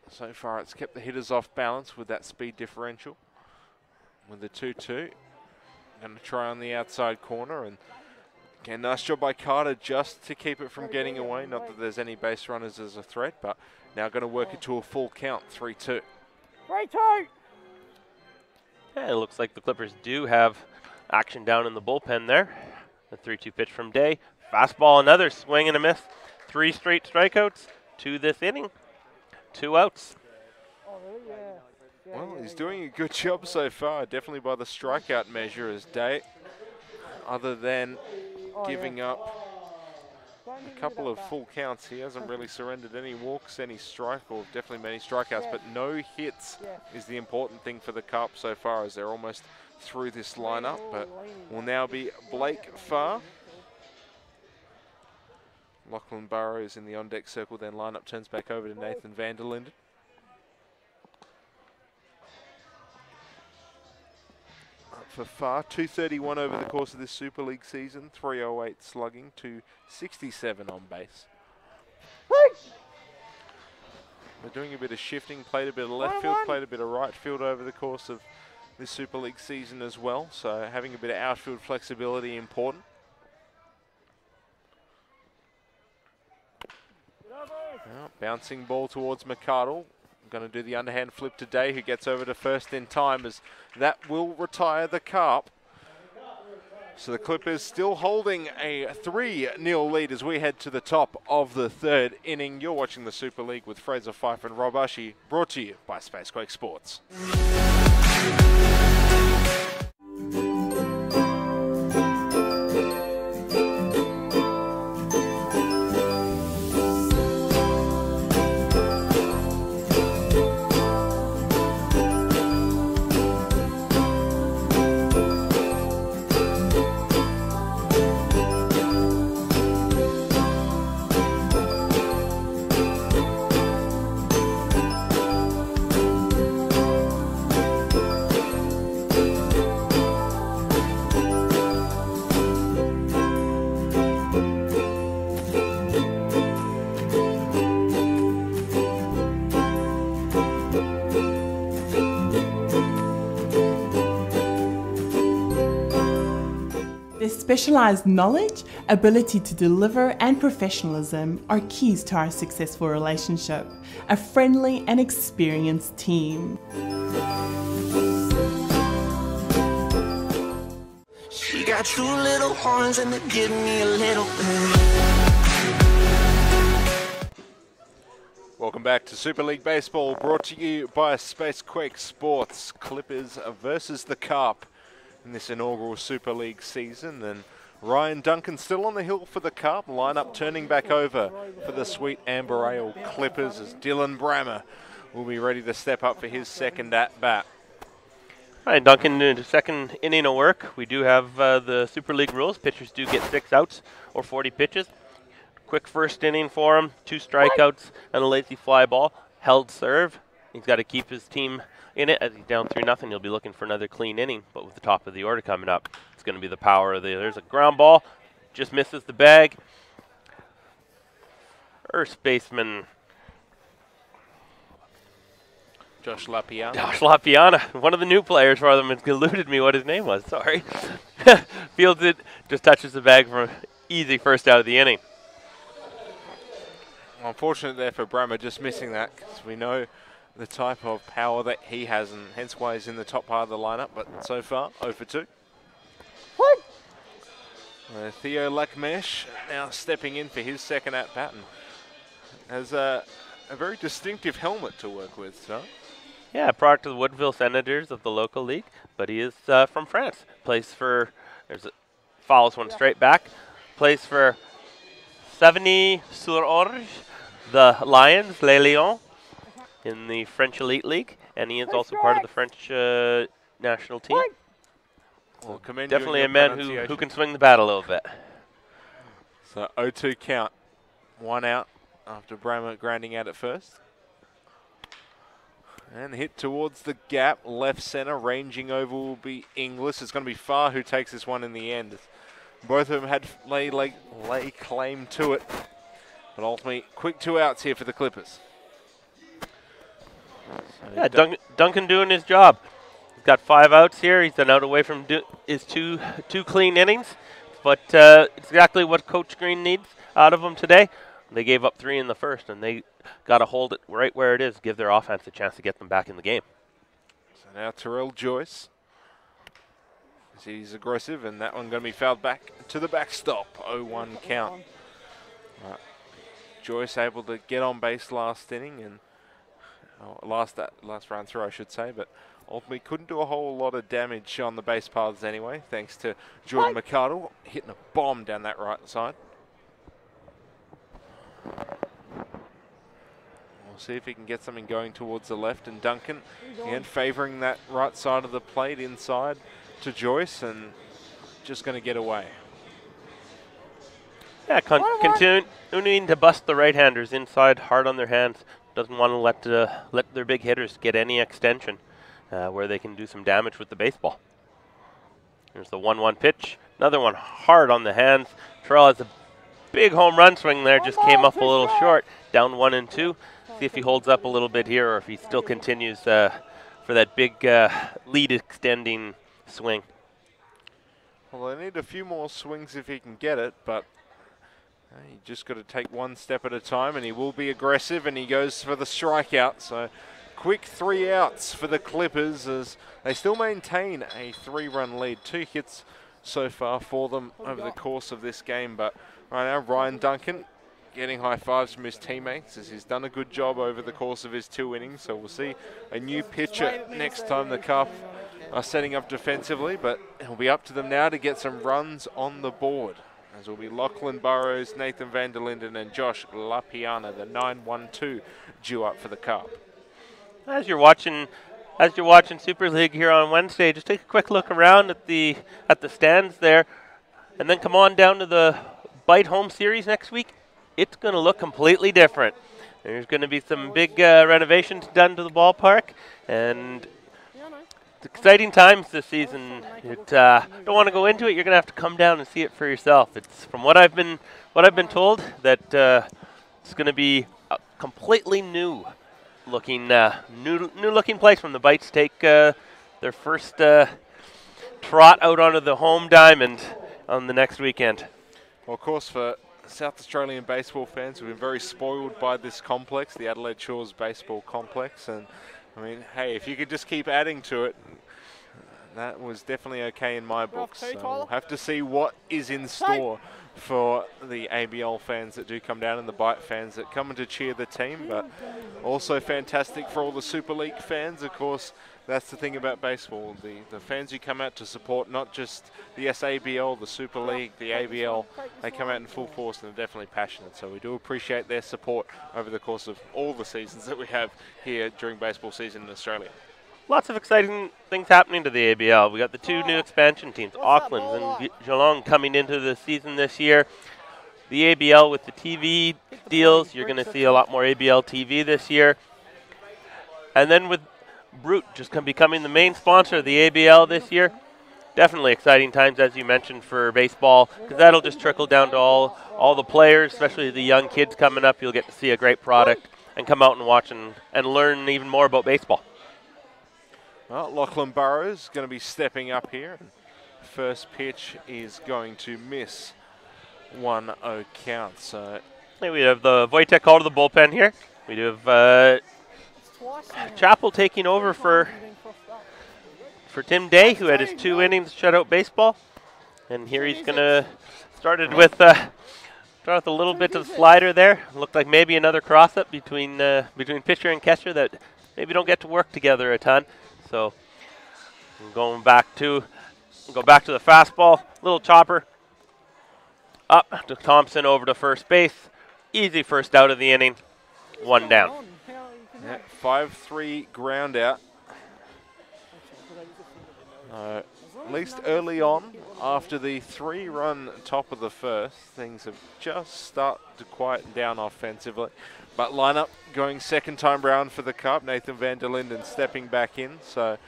So far it's kept the hitters off balance with that speed differential. With the 2-2. Going to try on the outside corner, and again, nice job by Carter just to keep it from getting away. Not that there's any base runners as a threat, but now going to work it to a full count, 3-2. 3-2. Yeah, it looks like the Clippers do have action down in the bullpen there. The 3-2 pitch from Day. Fastball, another swing and a miss. 3 straight strikeouts to this inning. 2 outs. Well, he's doing a good job so far, definitely by the strikeout measure as Day, other than giving up a couple of full counts. He hasn't really surrendered any walks, any strike, or definitely many strikeouts, but no hits is the important thing for the Carp so far, as they're almost through this lineup. But will now be Blake Farr. Lachlan Burrows in the on-deck circle, then lineup turns back over to Nathan Vanderlinden. For Farr, 231 over the course of this Super League season, 308 slugging, 267 on base. They're doing a bit of shifting, played a bit of left field, played a bit of right field over the course of this Super League season as well, so having a bit of outfield flexibility important. Now, bouncing ball towards McCardle. Going to do the underhand flip today, who gets over to first in time, as that will retire the Carp. So the Clippers still holding a 3-0 lead as we head to the top of the third inning. You're watching the Super League with Fraser Fife and Rob Ushy, brought to you by Spacequake Sports. Specialised knowledge, ability to deliver and professionalism are keys to our successful relationship. A friendly and experienced team. She got two little horns and they're giving me a little bit. Welcome back to Super League Baseball, brought to you by Spacequake Sports. Clippers versus the Carp in this inaugural Super League season. And Ryan Duncan still on the hill for the Carp. Lineup turning back over for the Sweet Amber Ale Clippers as Dylan Brammer will be ready to step up for his second at-bat. All right, Duncan in the second inning of work. We do have the Super League rules. Pitchers do get 6 outs or 40 pitches. Quick first inning for him, 2 strikeouts and a lazy fly ball. Held serve. He's got to keep his team in it. As he's down 3-0, he'll be looking for another clean inning. But with the top of the order coming up, it's going to be the power of there's a ground ball. Just misses the bag. First baseman Josh Lapiana. Josh Lapiana, one of the new players for them. It's eluded me what his name was. Sorry. Fields it, just touches the bag for an easy first out of the inning. Unfortunate there for Brammer, just missing that, because we know the type of power that he has, and hence why he's in the top part of the lineup. But so far, 0 for 2. Theo Lakmesh now stepping in for his second at-bat, and has a very distinctive helmet to work with. So. Yeah, product of the Woodville Senators of the local league, but he is from France. Plays for, follows one straight back, plays for Savigny-sur-Orge, the Lions, Les Lions, in the French Elite League, and he is also part of the French national team. Well, definitely a man who can swing the bat a little bit. So 0-2 count, 1 out after Brammer grounding out at first. And hit towards the gap, left center, ranging over will be Inglis. It's going to be Farr who takes this one in the end. Both of them had lay claim to it. But ultimately, quick 2 outs here for the Clippers. So yeah, Duncan doing his job. He's got 5 outs here. He's been out away from his two clean innings. But it's exactly what Coach Green needs out of him today. They gave up 3 in the first, and they got to hold it right where it is, give their offense a chance to get them back in the game. So now Terrell Joyce. He's aggressive, and that one going to be fouled back to the backstop. 0-1 count. Joyce able to get on base last inning, and last run through, I should say, but ultimately couldn't do a whole lot of damage on the base paths anyway, thanks to Jordan McArdle hitting a bomb down that right side. We'll see if he can get something going towards the left, and Duncan again favouring that right side of the plate inside to Joyce, and just going to get away. Yeah, continuing to bust the right-handers inside, hard on their hands. Doesn't want to let their big hitters get any extension where they can do some damage with the baseball. There's the 1-1 pitch. Another one hard on the hands. Terrell has a big home run swing there, just came up a little short. Down 1-2. See if he holds up a little bit here, or if he still continues for that big lead extending swing. Well, they need a few more swings if he can get it, but you just got to take one step at a time, and he will be aggressive, and he goes for the strikeout. So quick 3 outs for the Clippers as they still maintain a 3-run lead. 2 hits so far for them over the course of this game, but right now Ryan Duncan getting high fives from his teammates as he's done a good job over the course of his 2 innings. So we'll see a new pitcher next time the Carp are setting up defensively, but it'll be up to them now to get some runs on the board. As will be Lachlan Burrows, Nathan Van der Linden, and Josh Lapiana, the 9-1-2 due up for the Carp. As you're watching Super League here on Wednesday, just take a quick look around at the stands there, and then come on down to the Bite Home Series next week. It's going to look completely different. There's going to be some big renovations done to the ballpark, and it's exciting times this season. Don't want to go into it. You're going to have to come down and see it for yourself. It's from what I've been told that it's going to be a completely new looking place when the Bites take their first trot out onto the home diamond on the next weekend. Well, of course, for South Australian baseball fans, we've been very spoiled by this complex, the Adelaide Shores Baseball Complex. And, I mean, hey, if you could just keep adding to it, that was definitely okay in my book. So we'll have to see what is in store for the ABL fans that do come down and the Bite fans that come in to cheer the team. But also fantastic for all the Super League fans. Of course, that's the thing about baseball. The fans who come out to support not just the SABL, the Super League, the ABL, they come out in full force and they're definitely passionate. So we do appreciate their support over the course of all the seasons that we have here during baseball season in Australia. Lots of exciting things happening to the ABL. We got the 2 new expansion teams, Auckland and Geelong, coming into the season this year. The ABL with the TV deals, you're going to see a lot more ABL TV this year. And then with Brute just becoming the main sponsor of the ABL this year, definitely exciting times, as you mentioned, for baseball, because that'll just trickle down to all the players, especially the young kids coming up. You'll get to see a great product and come out and watch and learn even more about baseball. Well, Lachlan Burrows going to be stepping up here. First pitch is going to miss 1-0 count. So we have the Wojtek call to the bullpen here. We do have Chappell taking over for Tim Day, who had his 2 innings shutout baseball. And here he's going to start with a little bit of slider there. Looked like maybe another cross-up between pitcher and catcher that maybe don't get to work together a ton. So go back to the fastball, little chopper, up to Thompson over to first base. Easy first out of the inning, 1 down. Yeah, 5-3 ground out. At least early on, after the 3-run top of the first, things have just started to quieten down offensively. But lineup going second time round for the Carp. Nathan van der Linden stepping back in. So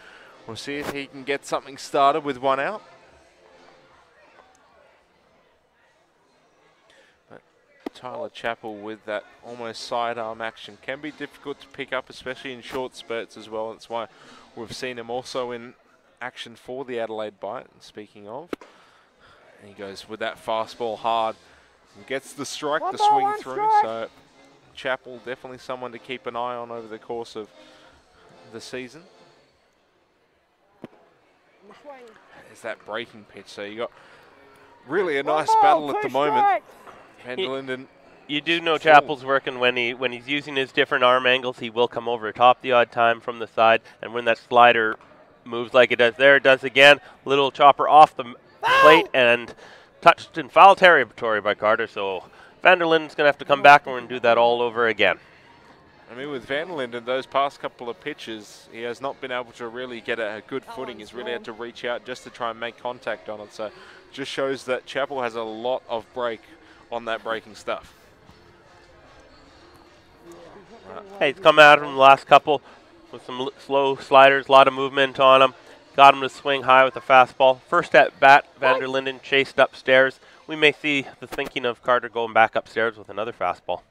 we'll see if he can get something started with 1 out. But Tyler Chappell with that almost sidearm action can be difficult to pick up, especially in short spurts as well. That's why we've seen him also in action for the Adelaide Bite. And speaking of, he goes with that fastball hard. And gets the strike, the swing through. So Chappell definitely someone to keep an eye on over the course of the season. There's that breaking pitch. So you got really a nice battle at the moment. Van der Linden. You do know Chappell's working when he's using his different arm angles. He will come over top the odd time from the side, and when that slider moves like it does there, it does again. Little chopper off the plate and touched in foul territory by Carter. So Van der Linden's going to have to come back and do that all over again. I mean, with Van der Linden, those past couple of pitches, he has not been able to really get a good footing. He's really had to reach out just to try and make contact on it. So just shows that Chappell has a lot of break on that breaking stuff. Hey, he's come out from the last couple with some slow sliders, a lot of movement on him. Got him to swing high with a fastball. First at bat, Van der Linden chased upstairs. We may see the thinking of Carter going back upstairs with another fastball.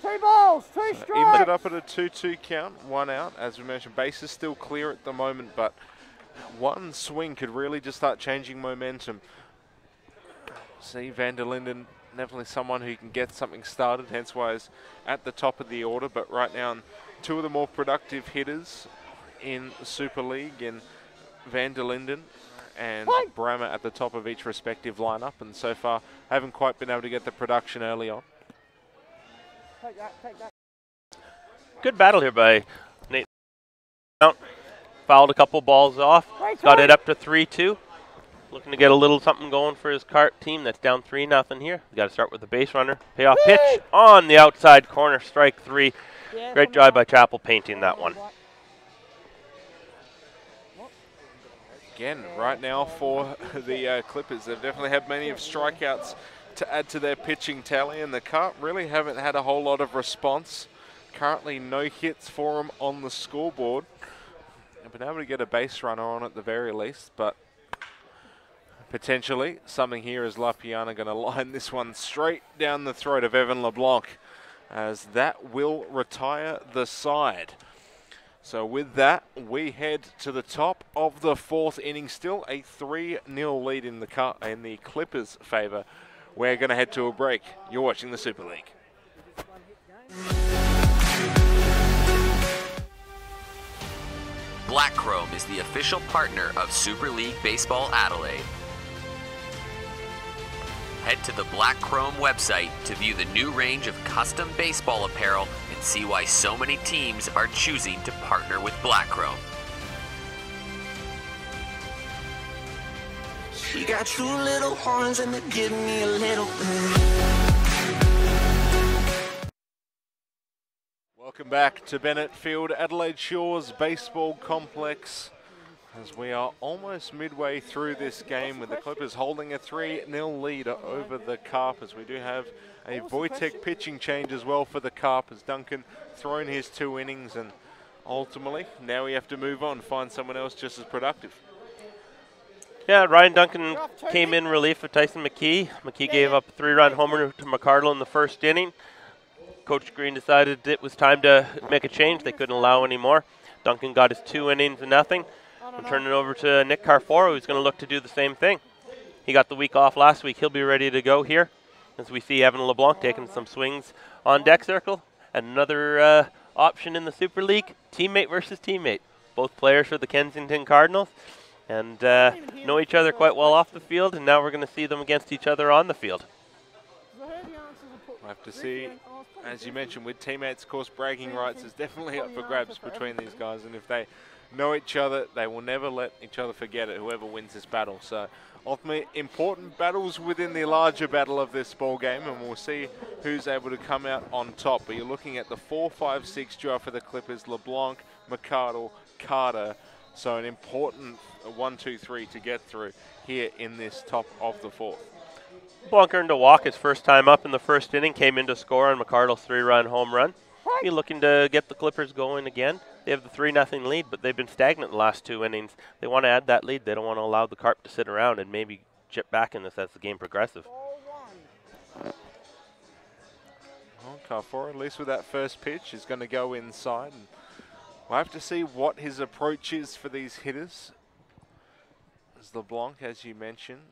2 balls, 2 strikes. Evens it up at a 2-2 count, 1 out. As we mentioned, base is still clear at the moment, but one swing could really just start changing momentum. See, Van der Linden, definitely someone who can get something started, hence why he's at the top of the order. But right now, 2 of the more productive hitters in the Super League, in Van der Linden and Brammer at the top of each respective lineup, and so far haven't quite been able to get the production early on. Take that. Good battle here by Nate. Fouled a couple balls off. Got it up to 3-2. Looking to get a little something going for his Carp team that's down 3-0 here. We got to start with the base runner. Payoff pitch on the outside corner, strike 3. Great job by Chappell painting that one. Again, right now for the Clippers, they've definitely had many of strikeouts to add to their pitching tally, and the Carp really haven't had a whole lot of response. Currently no hits for them on the scoreboard. They've been able to get a base runner on at the very least, but potentially something here is Lapiana going to line this one straight down the throat of Evan LeBlanc, as that will retire the side. So with that, we head to the top of the 4th inning. Still a 3-0 lead in the Clippers' favour. We're going to head to a break. You're watching the Super League. Black Chrome is the official partner of Super League Baseball Adelaide. Head to the Black Chrome website to view the new range of custom baseball apparel and see why so many teams are choosing to partner with Black Chrome. She got 2 little horns and they give me a little bit. Welcome back to Bennett Field, Adelaide Shores Baseball Complex, as we are almost midway through this game with the Clippers holding a 3-0 lead over the Carp, as we do have a Wojtek pitching change as well for the Carp, as Duncan thrown his 2 innings, and ultimately now we have to move on, find someone else just as productive. Yeah, Ryan Duncan came in relief of Tyson McKee. McKee gave up a 3-run homer to McCardle in the 1st inning. Coach Green decided it was time to make a change. They couldn't allow any more. Duncan got his 2 innings and nothing. And turned it over to Nick Carforo, who's going to look to do the same thing. He got the week off last week. He'll be ready to go here, as we see Evan LeBlanc taking some swings on deck circle. And another option in the Super League, teammate versus teammate. Both players for the Kensington Cardinals, and know each other quite well off the field, and now we're going to see them against each other on the field. We'll have to see, as you mentioned, with teammates, of course, bragging rights is definitely up for grabs between these guys, and if they know each other, they will never let each other forget it, whoever wins this battle. So ultimately important battles within the larger battle of this ball game, and we'll see who's able to come out on top. But you're looking at the 4-5-6 duo for the Clippers: LeBlanc, McCardle, Carter. So an important 1-2-3 to get through here in this top of the 4th. LeBlanc earned a walk his first time up in the 1st inning, came in to score on McCardle's 3-run home run. He's looking to get the Clippers going again. They have the 3-0 lead, but they've been stagnant the last 2 innings. They want to add that lead. They don't want to allow the Carp to sit around and maybe chip back in this as the game progresses. Well, Carforo, at least with that first pitch, is going to go inside. And we'll have to see what his approach is for these hitters. As LeBlanc, as you mentioned,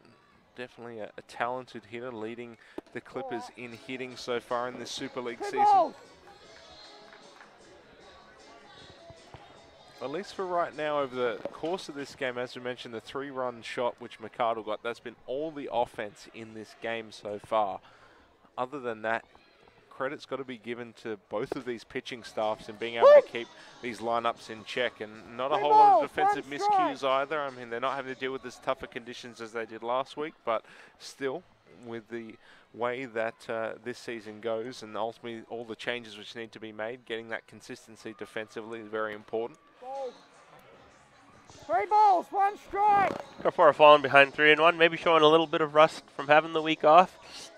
definitely a talented hitter, leading the Clippers in hitting so far in this Super League season. At least for right now, over the course of this game, as we mentioned, the 3-run shot which McCardle got, that's been all the offense in this game so far. Other than that, credit's got to be given to both of these pitching staffs in being able to keep these lineups in check, and not a whole lot of defensive miscues either. I mean, they're not having to deal with this tougher conditions as they did last week, but still, with the way that this season goes, and ultimately all the changes which need to be made, getting that consistency defensively is very important. 3 balls, 1 strike. Carforo falling behind 3-1, maybe showing a little bit of rust from having the week off.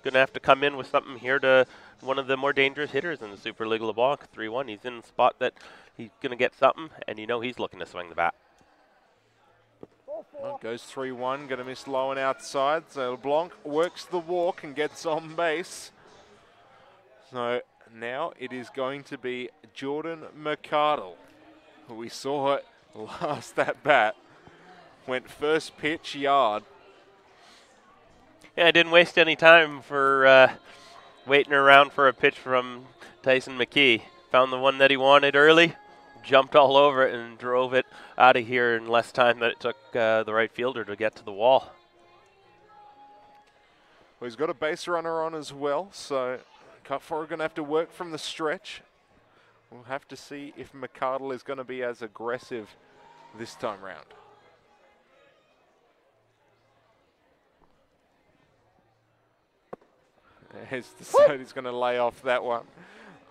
Going to have to come in with something here to one of the more dangerous hitters in the Super League, LeBlanc. 3-1, he's in the spot that he's going to get something, and you know he's looking to swing the bat. Well, goes 3-1, going to miss low and outside. So LeBlanc works the walk and gets on base. So now it is going to be Jordan McCardle, who we saw it last at bat. Went first pitch yard. Yeah, I didn't waste any time for waiting around for a pitch from Tyson McKee. Found the one that he wanted early, jumped all over it, and drove it out of here in less time than it took the right fielder to get to the wall. Well, he's got a base runner on as well, so Carforo going to have to work from the stretch. We'll have to see if McCardle is going to be as aggressive this time round. He's decided he's going to lay off that one.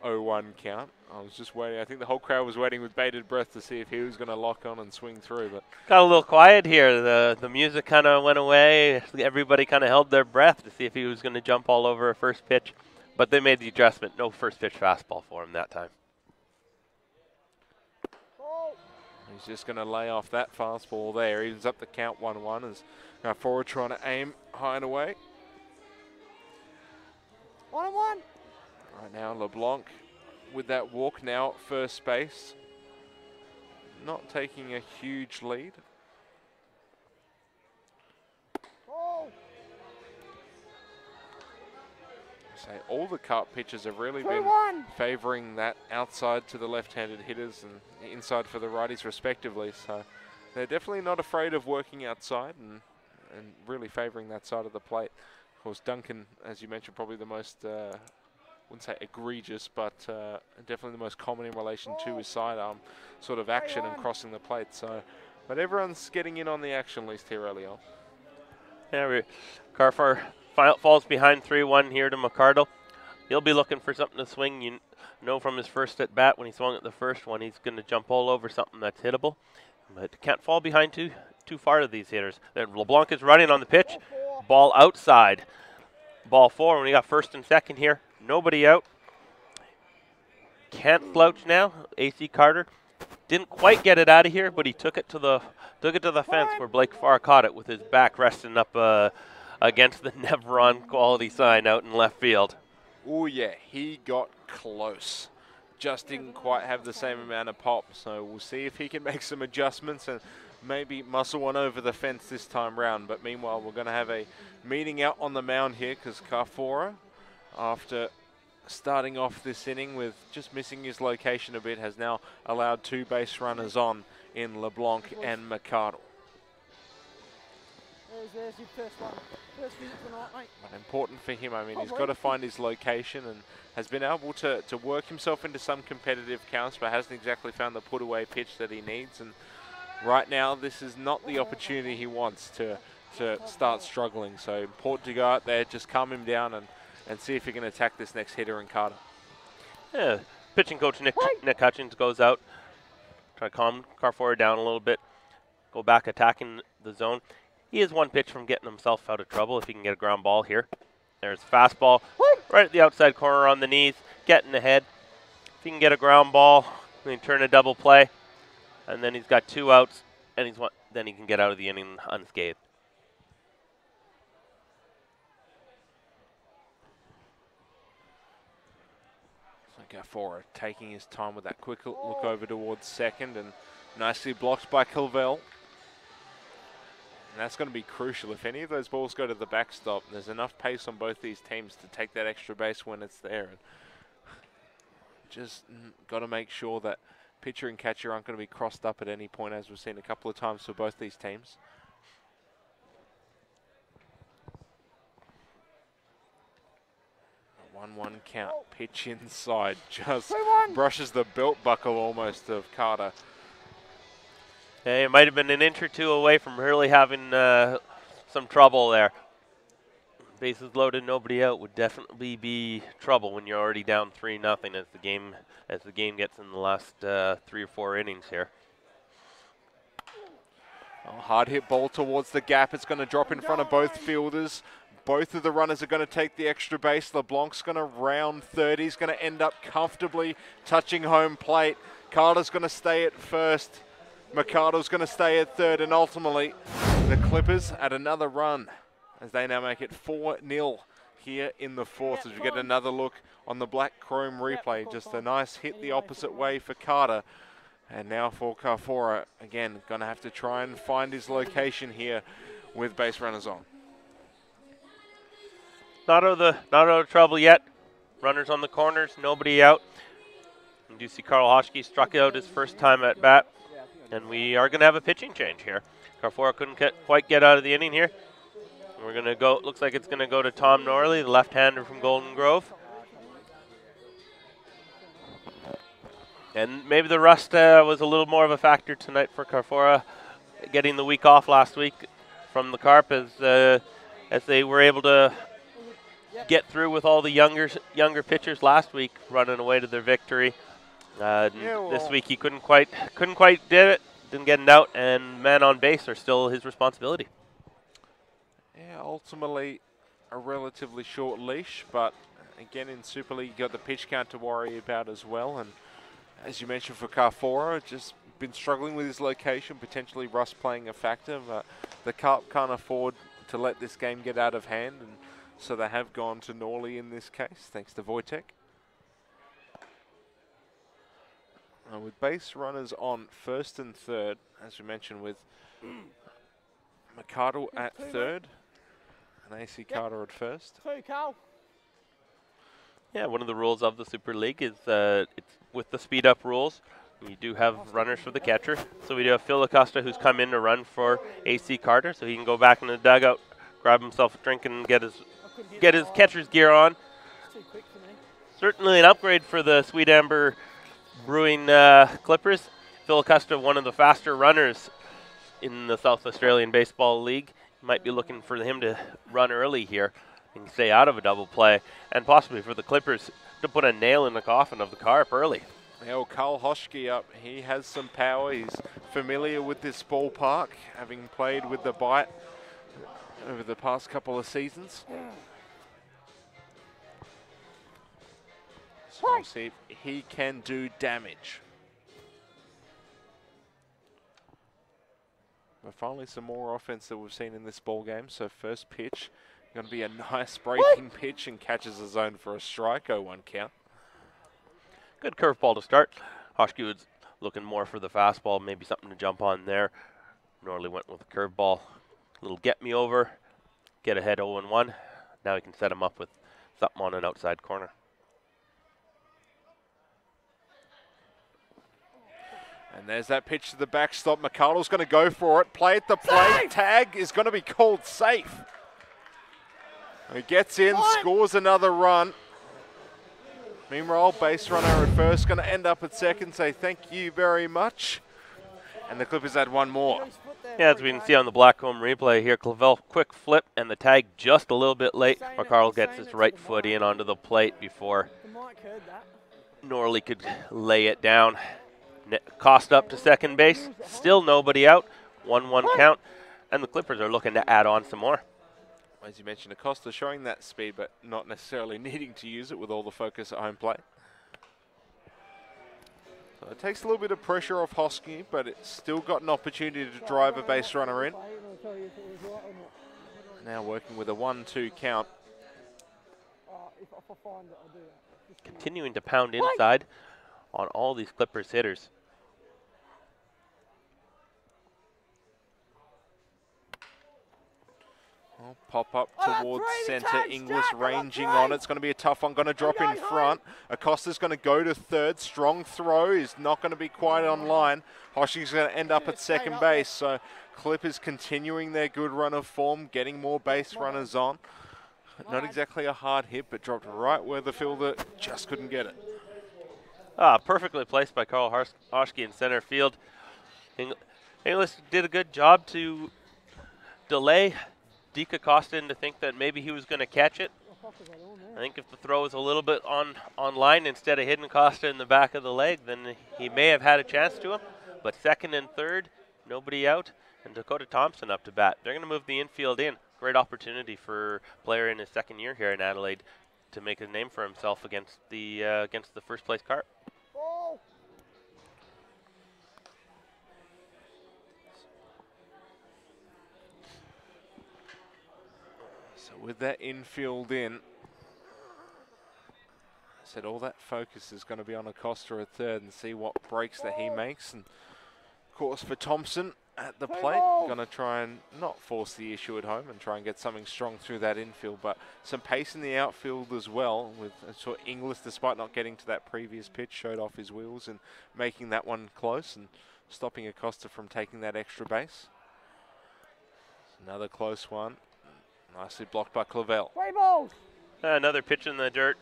0-1 count. I was just waiting. I think the whole crowd was waiting with bated breath to see if he was going to lock on and swing through. But got a little quiet here. The music kind of went away. Everybody kind of held their breath to see if he was going to jump all over a first pitch. But they made the adjustment. No first pitch fastball for him that time. He's just going to lay off that fastball there. Evens up the count 1-1 as Carforo trying to aim high and away. 1-1. Right now, LeBlanc with that walk now at first base. not taking a huge lead. Say all the Carp pitchers have really been favouring that outside to the left-handed hitters and inside for the righties respectively. So they're definitely not afraid of working outside and really favouring that side of the plate. Of course, Duncan, as you mentioned, probably the most, wouldn't say egregious, but definitely the most common in relation to his sidearm sort of action and crossing the plate. So, but everyone's getting in on the action list here early on. Yeah, Carfar falls behind 3-1 here to McCardle. He'll be looking for something to swing. You know from his first at bat when he swung at the first one, he's going to jump all over something that's hittable. But can't fall behind too far to these hitters. Then LeBlanc is running on the pitch. Ball outside. Ball 4 when we got first and second here. Nobody out. Can't slouch now. AC Carter didn't quite get it out of here, but he took it to the fence where Blake Farr caught it with his back resting up against the Nevron quality sign out in left field. Oh yeah, he got close. Just didn't quite have the same amount of pop, so we'll see if he can make some adjustments and maybe muscle one over the fence this time round. But meanwhile, we're going to have a meeting out on the mound here because Carfora, after starting off this inning with just missing his location a bit, has now allowed 2 base runners on in LeBlanc and McCardle. There's your first one. First visit tonight, mate. But important for him, I mean, he's got to find his location and has been able to work himself into some competitive counts, but hasn't exactly found the put-away pitch that he needs. And right now, this is not the opportunity he wants to start struggling. So important to go out there, just calm him down and see if he can attack this next hitter in Carter. Yeah, pitching coach Nick Hutchins goes out, try to calm Carfora down a little bit, go back attacking the zone. He is one pitch from getting himself out of trouble if he can get a ground ball here. There's fastball right at the outside corner on the knees, getting ahead. If he can get a ground ball, then turn a double play, and then he's got 2 outs, and then he can get out of the inning unscathed. Carfora taking his time with that quick look over towards second and nicely blocked by Kilvell. And that's going to be crucial. If any of those balls go to the backstop, there's enough pace on both these teams to take that extra base when it's there. And just got to make sure that pitcher and catcher aren't going to be crossed up at any point, as we've seen a couple of times for both these teams. A 1-1 count. Pitch inside. Just brushes the belt buckle almost of Carter. Yeah, it might have been an inch or 2 away from really having some trouble there. Bases loaded, nobody out would definitely be trouble when you're already down 3-0 as the game gets in the last 3 or 4 innings here. A hard hit ball towards the gap. It's going to drop in front of both fielders. Both of the runners are going to take the extra base. LeBlanc's going to round third. He's going to end up comfortably touching home plate. Carter's going to stay at first. McCardle's going to stay at third, and ultimately the Clippers at another run as they now make it 4-0 here in the 4th as we get another look on the black chrome replay. Just a nice hit the opposite way for Carter. And now for Carfora, again, going to have to try and find his location here with base runners on. Not out of trouble yet. Runners on the corners, nobody out. And you see Carl Hoschke struck out his first time at bat. And we are going to have a pitching change here. Carfora couldn't quite get out of the inning here. We're going to go, looks like it's going to go to Tom Norley, the left-hander from Golden Grove. And maybe the rust was a little more of a factor tonight for Carfora, getting the week off last week from the Carp as they were able to get through with all the younger pitchers last week, running away to their victory. This week he couldn't quite did it, didn't get it out, and men on base are still his responsibility. Yeah, ultimately a relatively short leash, but again in Super League you got the pitch count to worry about as well. And as you mentioned for Carfora, just been struggling with his location, potentially rust playing a factor, but the Carp can't afford to let this game get out of hand, and so they have gone to Norley in this case, thanks to Wojtek. With base runners on first and third, as we mentioned, with McCardle at third and AC Carter at first. 2, Carl. Yeah, one of the rules of the Super League is it's with the speed up rules. You do have runners for the catcher. So we do have Phil Acosta, who's come in to run for AC Carter, so he can go back in the dugout, grab himself a drink, and get his catcher's gear on. It's too quick for me. Certainly an upgrade for the Sweet Amber Brewing Clippers. Phil Acosta, one of the faster runners in the South Australian Baseball League. You might be looking for him to run early here and stay out of a double play, and possibly for the Clippers to put a nail in the coffin of the Carp early. Now Carl Hoschke up. He has some power. He's familiar with this ballpark, having played with the bite over the past couple of seasons. So we'll see if he can do damage. But finally some more offense that we've seen in this ball game. So first pitch, going to be a nice breaking pitch, and catches the zone for a strike, 0-1 count. Good curveball to start. Hoschke was looking more for the fastball, maybe something to jump on there. Norley went with a curveball. Little get me over, get ahead 0-1. Now he can set him up with something on an outside corner. And there's that pitch to the backstop. McCardle's going to go for it. Play at the plate. Tag is going to be called safe. He gets in, scores another run. Meanwhile, base runner at first, going to end up at second, say thank you very much. And the Clippers had one more. Yeah, as we can see on the Blackcomb replay here, Clavel quick flip and the tag just a little bit late. McCardle gets his right foot in onto the plate before Norley could lay it down. Cost up to second base, still nobody out, 1-1 count, and the Clippers are looking to add on some more. As you mentioned, Acosta showing that speed, but not necessarily needing to use it with all the focus at home plate. So it takes a little bit of pressure off Hoschke, but it's still got an opportunity to drive a base runner in. Now working with a 1-2 count. Continuing to pound inside on all these Clippers hitters. I'll pop up towards center. Inglis ranging on it. It's going to be a tough one. Going to drop in front. Acosta's going to go to third. Strong throw is not going to be quite on line. Hoschke's going to end up at second base. So Clippers continuing their good run of form, getting more base runners on. Not exactly a hard hit, but dropped right where the fielder just couldn't get it. Perfectly placed by Carl Hoschke in center field. Inglis did a good job to delay Deke Acosta in to think that maybe he was going to catch it. I think if the throw was a little bit on line instead of hitting Acosta in the back of the leg, then he may have had a chance to him. But second and third, nobody out, and Dakota Thompson up to bat. They're going to move the infield in. Great opportunity for a player in his second year here in Adelaide to make a name for himself against the first place Carp. So with that infield in, I said all that focus is going to be on Acosta at third and see what breaks that he makes. And of course for Thompson at the plate, going to try and not force the issue at home and try and get something strong through that infield, but some pace in the outfield as well. With sort of Inglis, despite not getting to that previous pitch, showed off his wheels and making that one close and stopping Acosta from taking that extra base. Another close one. Nicely blocked by Clavel. Another pitch in the dirt,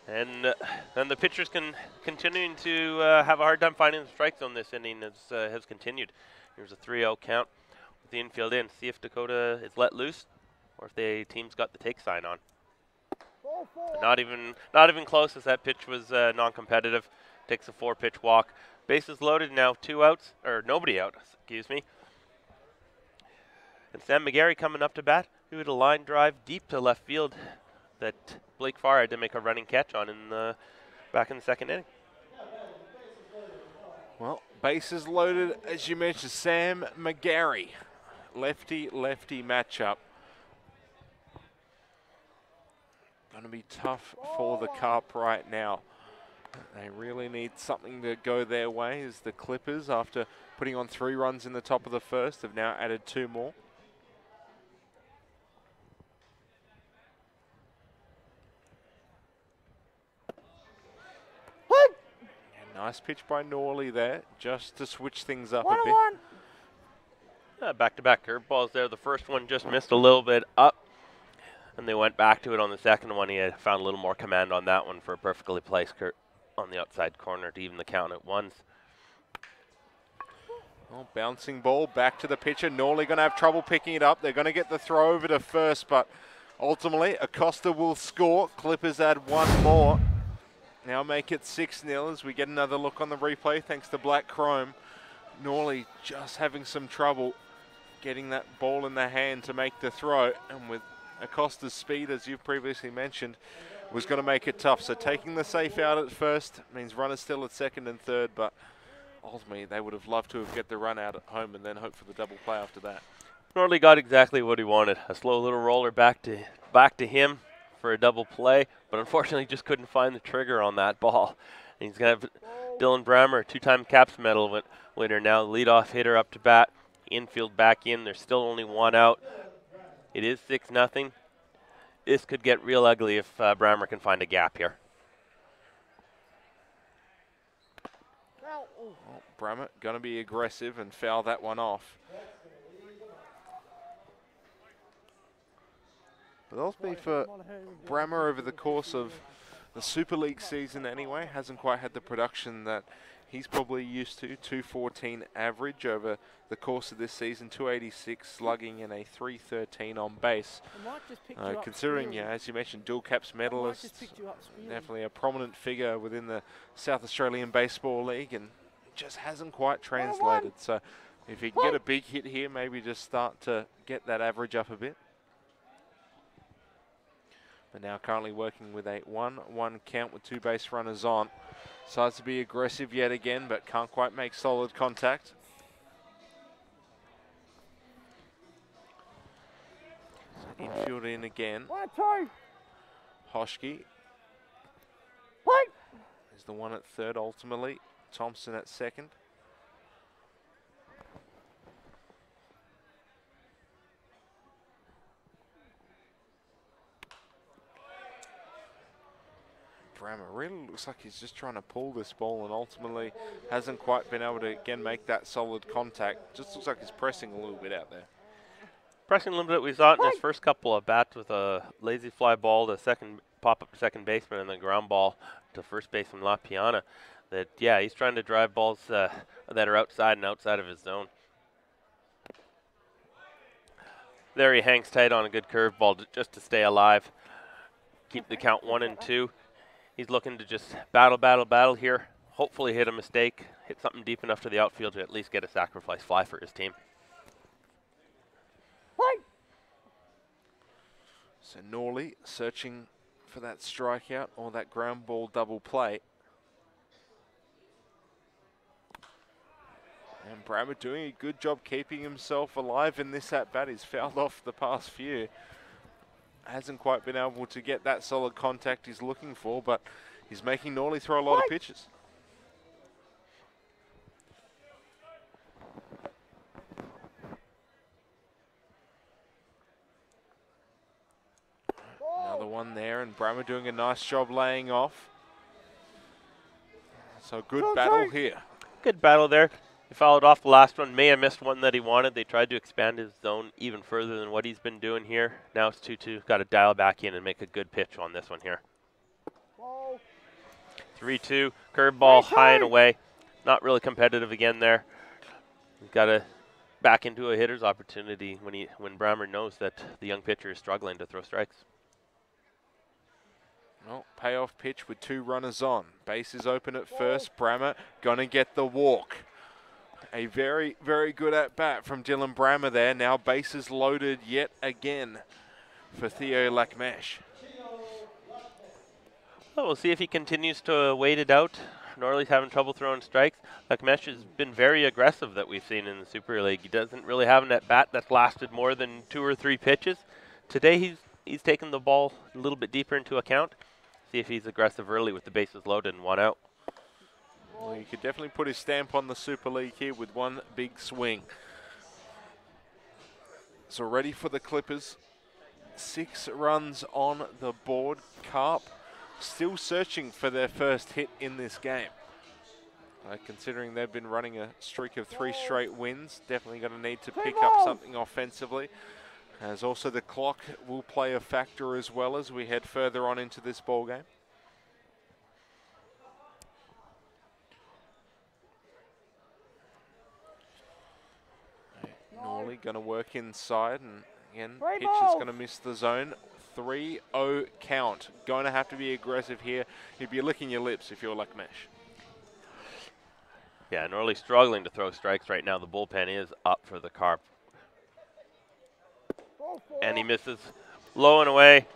and the pitchers continuing to have a hard time finding the strike zone this inning has continued. Here's a 3-0 count with the infield in. See if Dakota is let loose, or if the team's got the take sign on. Not even close, as that pitch was non-competitive. Takes a 4-pitch walk. Bases loaded now, 2 outs, or nobody out. Excuse me. And Sam McGarry coming up to bat. He had a line drive deep to left field that Blake Farr had to make a running catch on back in the second inning. Well, bases loaded, as you mentioned, Sam McGarry. Lefty-lefty matchup. Going to be tough for the Carp right now. They really need something to go their way as the Clippers, after putting on 3 runs in the top of the first, have now added 2 more. Nice pitch by Norley there, just to switch things up a bit. Back-to-back curveballs there. The first one just missed a little bit up, and they went back to it on the second one. He had found a little more command on that one for a perfectly placed on the outside corner to even the count at ones. Well, bouncing ball back to the pitcher. Norley going to have trouble picking it up. They're going to get the throw over to first, but ultimately Acosta will score. Clippers add 1 more. Now make it 6-0 as we get another look on the replay thanks to Black Chrome. Norley just having some trouble getting that ball in the hand to make the throw, and with Acosta's speed, as you've previously mentioned, was going to make it tough. So taking the safe out at first means runners still at second and third, but ultimately they would have loved to have get the run out at home and then hope for the double play after that. Norley got exactly what he wanted. A slow little roller back to him for a double play, but unfortunately just couldn't find the trigger on that ball. And he's going to have Dylan Brammer, 2-time Caps medal winner now, leadoff hitter up to bat, infield back in. There's still only 1 out. It is 6-0. This could get real ugly if Brammer can find a gap here. Well, Brammer going to be aggressive and foul that one off. But that'll be for Brammer over the course of the Super League season anyway. Hasn't quite had the production that he's probably used to. 214 average over the course of this season, 286 slugging and a 313 on base. Considering, yeah, as you mentioned, dual caps medalist, definitely a prominent figure within the South Australian Baseball League, and just hasn't quite translated. So if he can get a big hit here, maybe just start to get that average up a bit. But now currently working with a 1-1 count with 2 base runners on. Decides to be aggressive yet again, but can't quite make solid contact. So infield in again. 1-2. Hoschke is the one at third ultimately. Thompson at second. Brammer really looks like he's just trying to pull this ball and ultimately hasn't quite been able to again make that solid contact. Just looks like he's pressing a little bit out there. Pressing a little bit. We saw it in his first couple of bats with a lazy fly ball to second, pop up to second baseman, and then ground ball to first baseman La Piana. That, yeah, he's trying to drive balls that are outside and outside of his zone. There he hangs tight on a good curveball just to stay alive. Keep the count 1-2. He's looking to just battle here. Hopefully hit a mistake, hit something deep enough to the outfield to at least get a sacrifice fly for his team. So Norley searching for that strikeout or that ground ball double play. And Brammer doing a good job keeping himself alive in this at-bat. He's fouled off the past few. Hasn't quite been able to get that solid contact he's looking for, but he's making Norley throw a lot of pitches. Another one there, and Brammer doing a nice job laying off. So good battle here. Good battle there. He followed off the last one. May have missed one that he wanted. They tried to expand his zone even further than what he's been doing here. Now it's 2-2. Got to dial back in and make a good pitch on this one here. 3-2. Curveball high and away. Not really competitive again there. He's got to back into a hitter's opportunity when Brammer knows that the young pitcher is struggling to throw strikes. Well, payoff pitch with 2 runners on. Base is open at first. Brammer gonna get the walk. A very, very good at-bat from Dylan Brammer there. Now bases loaded yet again for Theo Lakmesh. Well, we'll see if he continues to wait it out. Norley's having trouble throwing strikes. Lakmesh has been very aggressive that we've seen in the Super League. He doesn't really have an at-bat that's lasted more than 2 or 3 pitches. Today he's taken the ball a little bit deeper into account. see if he's aggressive early with the bases loaded and 1 out. Well, he could definitely put his stamp on the Super League here with one big swing. So ready for the Clippers. 6 runs on the board. Carp still searching for their first hit in this game. Considering they've been running a streak of 3 straight wins, definitely going to need to pick up something offensively. As also the clock will play a factor as well as we head further on into this ball game. Norley going to work inside, and again, pitch is going to miss the zone. 3-0 count. Going to have to be aggressive here. You'd be licking your lips if you're like Mesh. Yeah, Norley struggling to throw strikes right now. The bullpen is up for the Carp. And he misses low and away.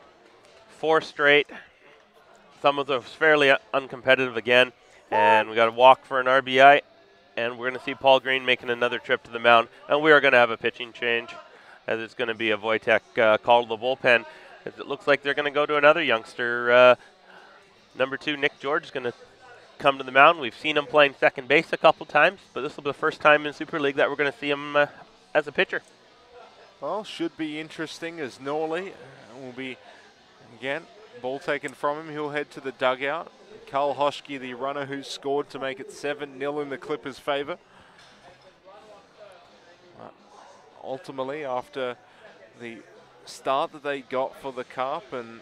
4 straight. Some of those fairly uncompetitive again. And we got a walk for an RBI. And we're going to see Paul Green making another trip to the mound. And we are going to have a pitching change, as it's going to be a Wojtek call to the bullpen. As it looks like they're going to go to another youngster. Number 2, Nick George, is going to come to the mound. We've seen him playing second base a couple times, but this will be the first time in Super League that we're going to see him as a pitcher. Well, should be interesting as Norley will be, again, ball taken from him. He'll head to the dugout. Carl Hoschke, the runner who scored to make it 7-0 in the Clippers' favour. Ultimately, after the start that they got for the Carp and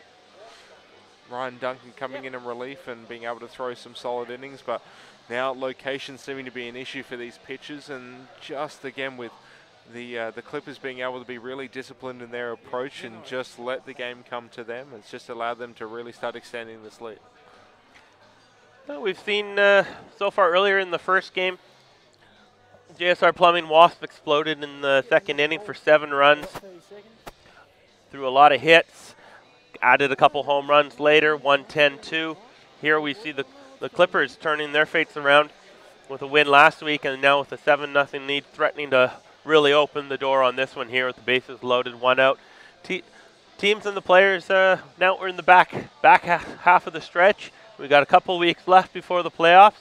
Ryan Duncan coming in relief and being able to throw some solid innings, but now location seeming to be an issue for these pitchers, and just again with the Clippers being able to be really disciplined in their approach and just let the game come to them. It's just allowed them to really start extending this lead. Well, we've seen so far earlier in the first game, JSR Plumbing Wasp exploded in the second inning for 7 runs. Threw a lot of hits, added a couple home runs later, 1-10-2. Here we see the Clippers turning their fates around with a win last week, and now with a 7-0 lead, threatening to really open the door on this one here with the bases loaded, 1 out. Teams and the players, now we're in the back half of the stretch. We got a couple weeks left before the playoffs.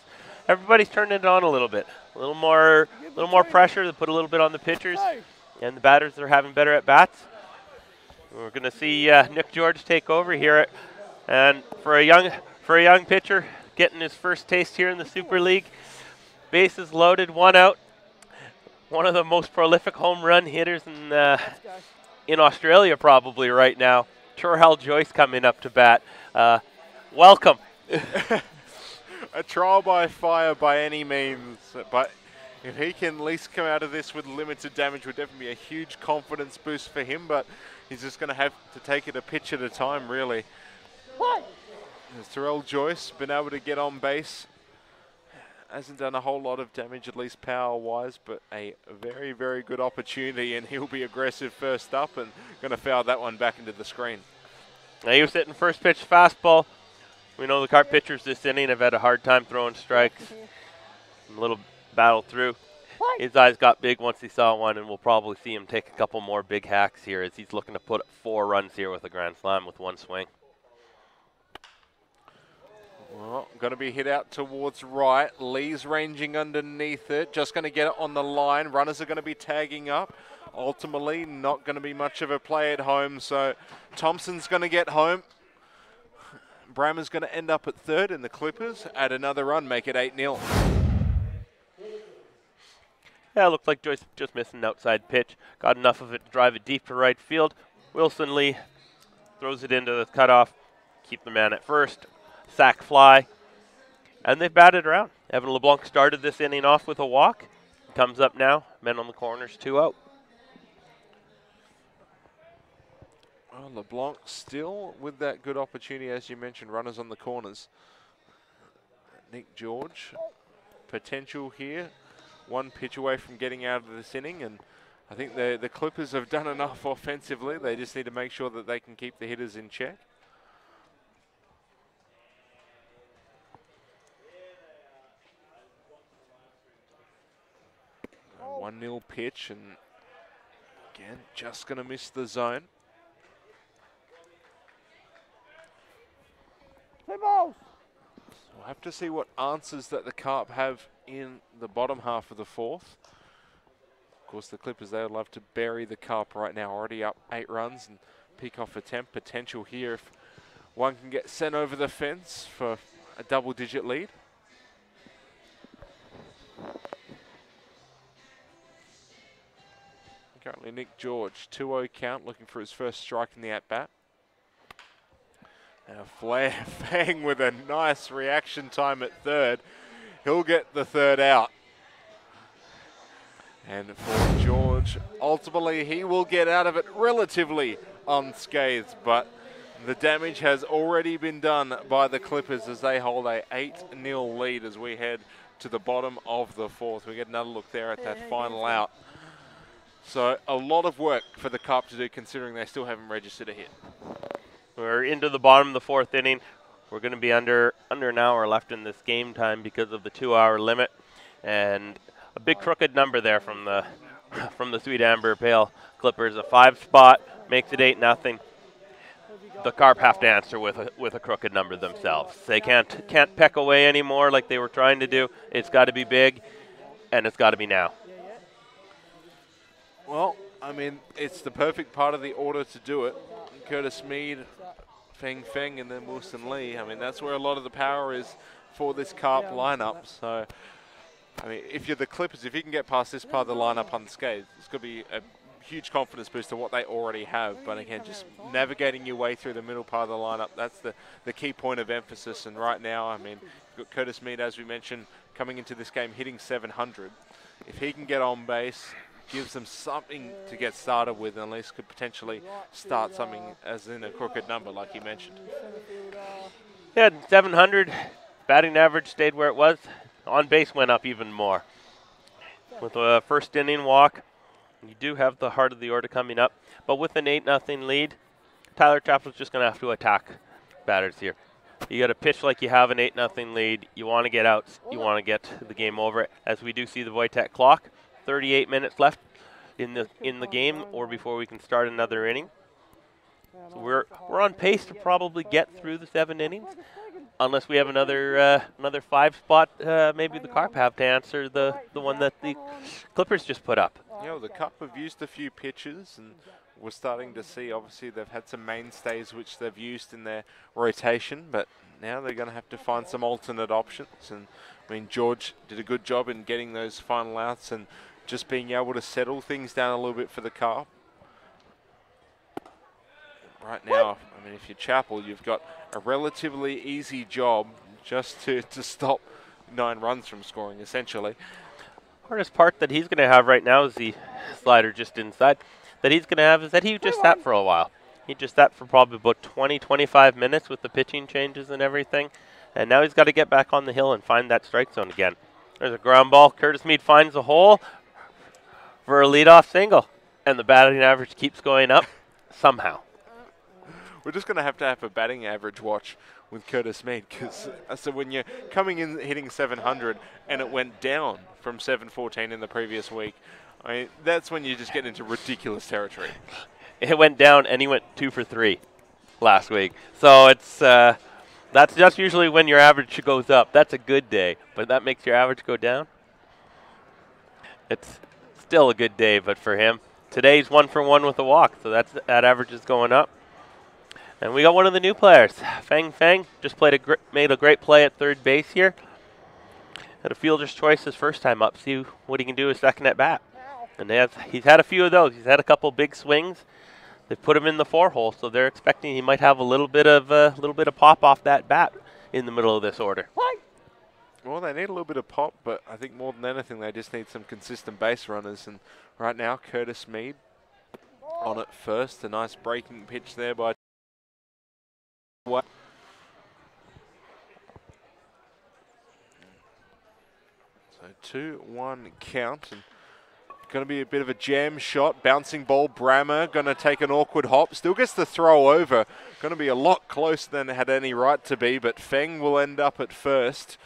Everybody's turning it on a little bit. A little more pressure to put a little bit on the pitchers, and the batters are having better at bats. We're going to see Nick George take over here, and for a young pitcher getting his first taste here in the Super League, bases loaded, 1 out. One of the most prolific home run hitters in Australia probably right now. Chorhal Joyce coming up to bat. Welcome. A trial by fire by any means, but if he can at least come out of this with limited damage, would definitely be a huge confidence boost for him, but he's just going to have to take it a pitch at a time, really. As Terrell Joyce been able to get on base. Hasn't done a whole lot of damage, at least power-wise, but a very, very good opportunity, and he'll be aggressive first up and going to foul that one back into the screen. Now he was hitting first pitch fastball. We know the Carp pitchers this inning have had a hard time throwing strikes. A little battle through. His eyes got big once he saw one, and we'll probably see him take a couple more big hacks here as he's looking to put 4 runs here with a grand slam with 1 swing. Well, going to be hit out towards right. Lee's ranging underneath it. Just going to get it on the line. Runners are going to be tagging up. Ultimately, not going to be much of a play at home, so Thompson's going to get home. Brammer's going to end up at third, and the Clippers add another run, make it 8-0. Yeah, it looked like Joyce just missed an outside pitch. Got enough of it to drive it deep to right field. Wilson Lee throws it into the cutoff. Keep the man at first. Sack fly. And they've batted around. Evan LeBlanc started this inning off with a walk. Comes up now. Men on the corners, 2 out. Well, LeBlanc still with that good opportunity, as you mentioned, runners on the corners. Nick George, potential here. 1 pitch away from getting out of this inning, and I think the Clippers have done enough offensively. They just need to make sure that they can keep the hitters in check. A 1-0 pitch, and again, just going to miss the zone. 2 balls. We'll have to see what answers that the Carp have in the bottom half of the fourth. Of course, the Clippers, they would love to bury the Carp right now, already up 8 runs and pick off attempt potential here if one can get sent over the fence for a double-digit lead. Currently Nick George, 2-0 count, looking for his first strike in the at-bat. Now Fang with a nice reaction time at third. He'll get the third out. And for George, ultimately he will get out of it relatively unscathed, but the damage has already been done by the Clippers as they hold a 8-0 lead as we head to the bottom of the fourth. We get another look there at that final out. So a lot of work for the Carp to do considering they still haven't registered a hit. We're into the bottom of the fourth inning. We're going to be under an hour left in this game time because of the 2-hour limit. And a big crooked number there from the Sweet Amber Pale Clippers. A 5 spot makes it 8-0. The Carp have to answer with a crooked number themselves. They can't peck away anymore like they were trying to do. It's got to be big, and it's got to be now. Well, I mean, it's the perfect part of the order to do it. Curtis Mead, Feng, and then Wilson Lee. I mean, that's where a lot of the power is for this Carp lineup. So, I mean, if you're the Clippers, if you can get past this part of the lineup unscathed, it's going to be a huge confidence boost to what they already have. But again, just navigating your way through the middle part of the lineup, that's the key point of emphasis. And right now, I mean, you've got Curtis Mead, as we mentioned, coming into this game hitting 700. If he can get on base, gives them something to get started with, and at least could potentially start something as in a crooked number like you mentioned. Yeah, 700. Batting average stayed where it was. On base went up even more. With a first inning walk, you do have the heart of the order coming up. But with an 8-0 lead, Tyler Chapel's just going to have to attack batters here. You got to pitch like you have an 8-0 lead. You want to get outs. You want to get the game over. As we do see the Wojtek clock, 38 minutes left in the game, or before we can start another inning. So we're on pace to probably get through the 7 innings, unless we have another 5 spot. Maybe the Carp have to answer the one that the Clippers just put up. You know, the Carp have used a few pitches, and we're starting to see, obviously, they've had some mainstays which they've used in their rotation, but now they're going to have to find some alternate options. And I mean, George did a good job in getting those final outs and just being able to settle things down a little bit for the Carp. Right now, I mean, if you're Chapel, you've got a relatively easy job just to stop 9 runs from scoring, essentially. Hardest part that he's going to have right now is the slider just inside. That he's going to have is that he just sat for a while. He just sat for probably about 20-25 minutes with the pitching changes and everything. And now he's got to get back on the hill and find that strike zone again. There's a ground ball. Curtis Mead finds a hole for a leadoff single. And the batting average keeps going up somehow. We're just going to have a batting average watch with Curtis Mead, because so when you're coming in hitting 700 and it went down from 714 in the previous week, I mean, that's when you just get into ridiculous territory. It went down and he went 2 for 3 last week. So it's that's just usually when your average goes up. That's a good day, but that makes your average go down. It's still a good day, but for him, today's 1 for 1 with a walk, so that average is going up. And we got one of the new players, Feng just made a great play at third base here. Had a fielder's choice his first time up. See what he can do his second at bat. And he's had a few of those. He's had a couple big swings. They've put him in the 4-hole, so they're expecting he might have a little bit of pop off that bat in the middle of this order. Well, they need a little bit of pop, but I think more than anything, they just need some consistent base runners. And right now, Curtis Mead on at first. A nice breaking pitch there by. So 2-1 count, and going to be a bit of a jam shot. Bouncing ball, Brammer going to take an awkward hop. Still gets the throw over. Going to be a lot closer than it had any right to be, but Feng will end up at first.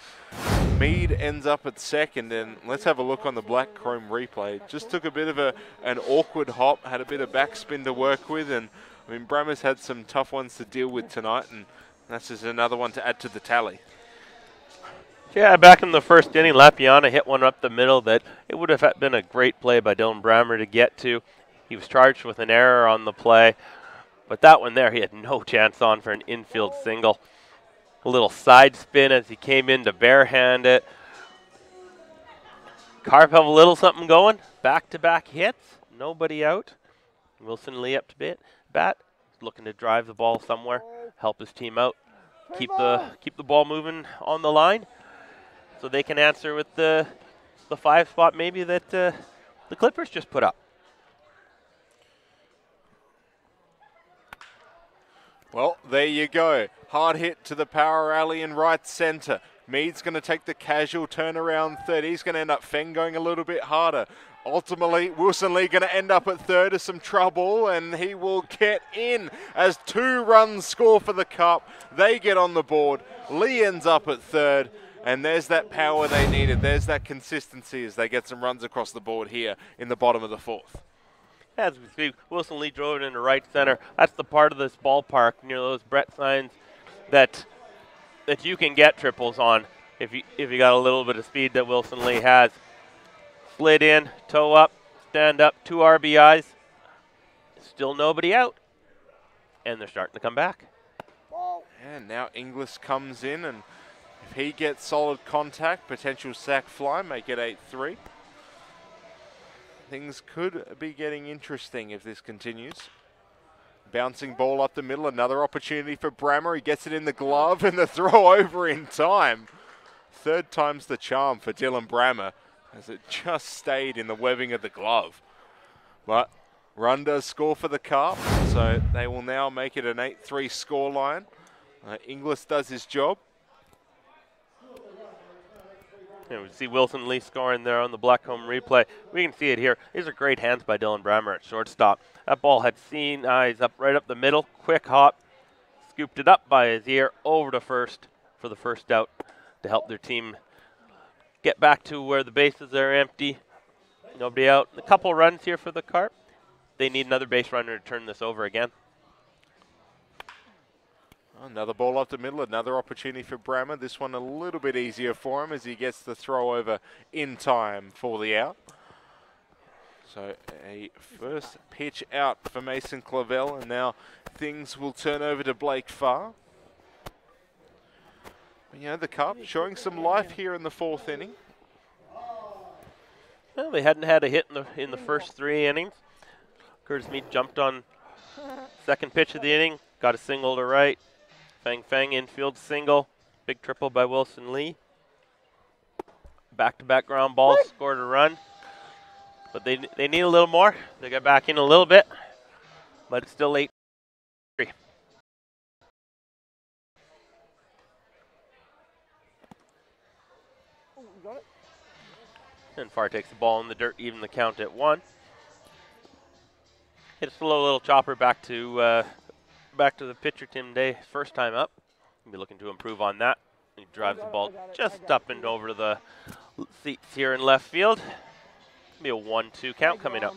Mead ends up at second, and let's have a look on the black chrome replay. Just took a bit of an awkward hop, had a bit of backspin to work with, and I mean, Brammer's had some tough ones to deal with tonight, and This is another one to add to the tally. Yeah, back in the first inning, Lapiana hit one up the middle that it would have been a great play by Dylan Brammer to get to. He was charged with an error on the play, but that one there he had no chance on for an infield single. A little side spin as he came in to barehand it. Carp have a little something going. Back-to-back hits, nobody out. Wilson Lee up to bat, looking to drive the ball somewhere, help his team out, keep the ball moving on the line, so they can answer with the 5 spot maybe that the Clippers just put up. Well, there you go. Hard hit to the power alley in right center. Mead's going to take the casual turnaround third. He's going to end up Feng going a little bit harder. Ultimately, Wilson Lee going to end up at third to some trouble, and he will get in as 2 runs score for the Carp. They get on the board. Lee ends up at third, and there's that power they needed. There's that consistency as they get some runs across the board here in the bottom of the 4th. As we speak, Wilson Lee drove it into right center. That's the part of this ballpark near those Brett signs that you can get triples on if you got a little bit of speed that Wilson Lee has. Slid in, toe up, stand up, 2 RBIs. Still nobody out, and they're starting to come back. And now Inglis comes in, and if he gets solid contact, potential sac fly, make it 8-3. Things could be getting interesting if this continues. Bouncing ball up the middle, another opportunity for Brammer. He gets it in the glove and the throw over in time. 3rd time's the charm for Dylan Brammer as it just stayed in the webbing of the glove. But run does score for the Carp, so they will now make it an 8-3 scoreline. Inglis does his job. And we see Wilson Lee scoring there on the Blackcomb replay. We can see it here. These are great hands by Dylan Brammer at shortstop. That ball had seen eyes up right up the middle. Quick hop. Scooped it up by his ear over to first for the first out to help their team get back to where the bases are empty. Nobody out. A couple runs here for the Carp. They need another base runner to turn this over again. Another ball up the middle, another opportunity for Brammer. This one a little bit easier for him as he gets the throw over in time for the out. So a first pitch out for Mason Clavel, and now things will turn over to Blake Farr. But, you know, the Carp showing some life here in the 4th inning. Well, they hadn't had a hit in the first 3 innings. Curtis Mead jumped on second pitch of the inning, got a single to right. Feng infield single, big triple by Wilson Lee. Back-to-back ground balls, scored a run. But they need a little more. They got back in a little bit, but it's still 8-3. And Farr takes the ball in the dirt, even the count at 1. Hit a slow little chopper back to the pitcher Tim Day, first time up. He'll be looking to improve on that. He drives the ball just up and over to the seats here in left field. Be a 1-2 count coming up.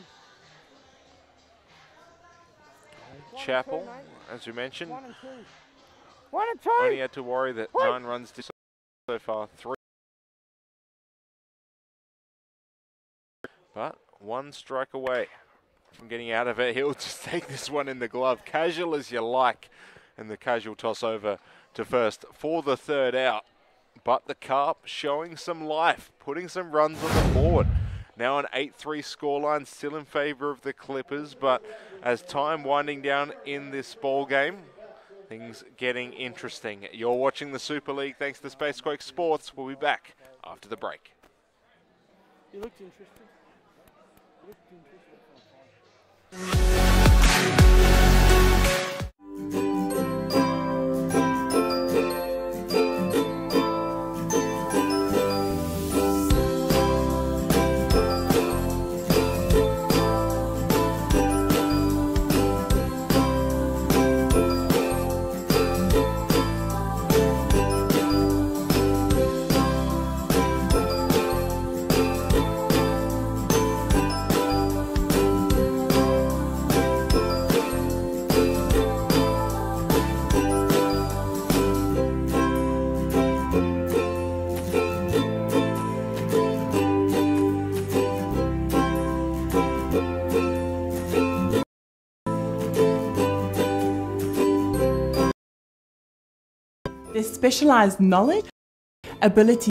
Chappell, as we mentioned, 1 and 2. 1 and 2. only had to worry that 9 runs so far, 3. But 1 strike away from getting out of it. He'll just take this one in the glove, casual as you like, and the casual toss over to first for the 3rd out. But the Carp showing some life, putting some runs on the board. Now an 8-3 scoreline, still in favour of the Clippers, but as time winding down in this ball game, things getting interesting. You're watching the Super League thanks to Spacequake Sports. We'll be back after the break. You looked interested. Their specialised knowledge, ability,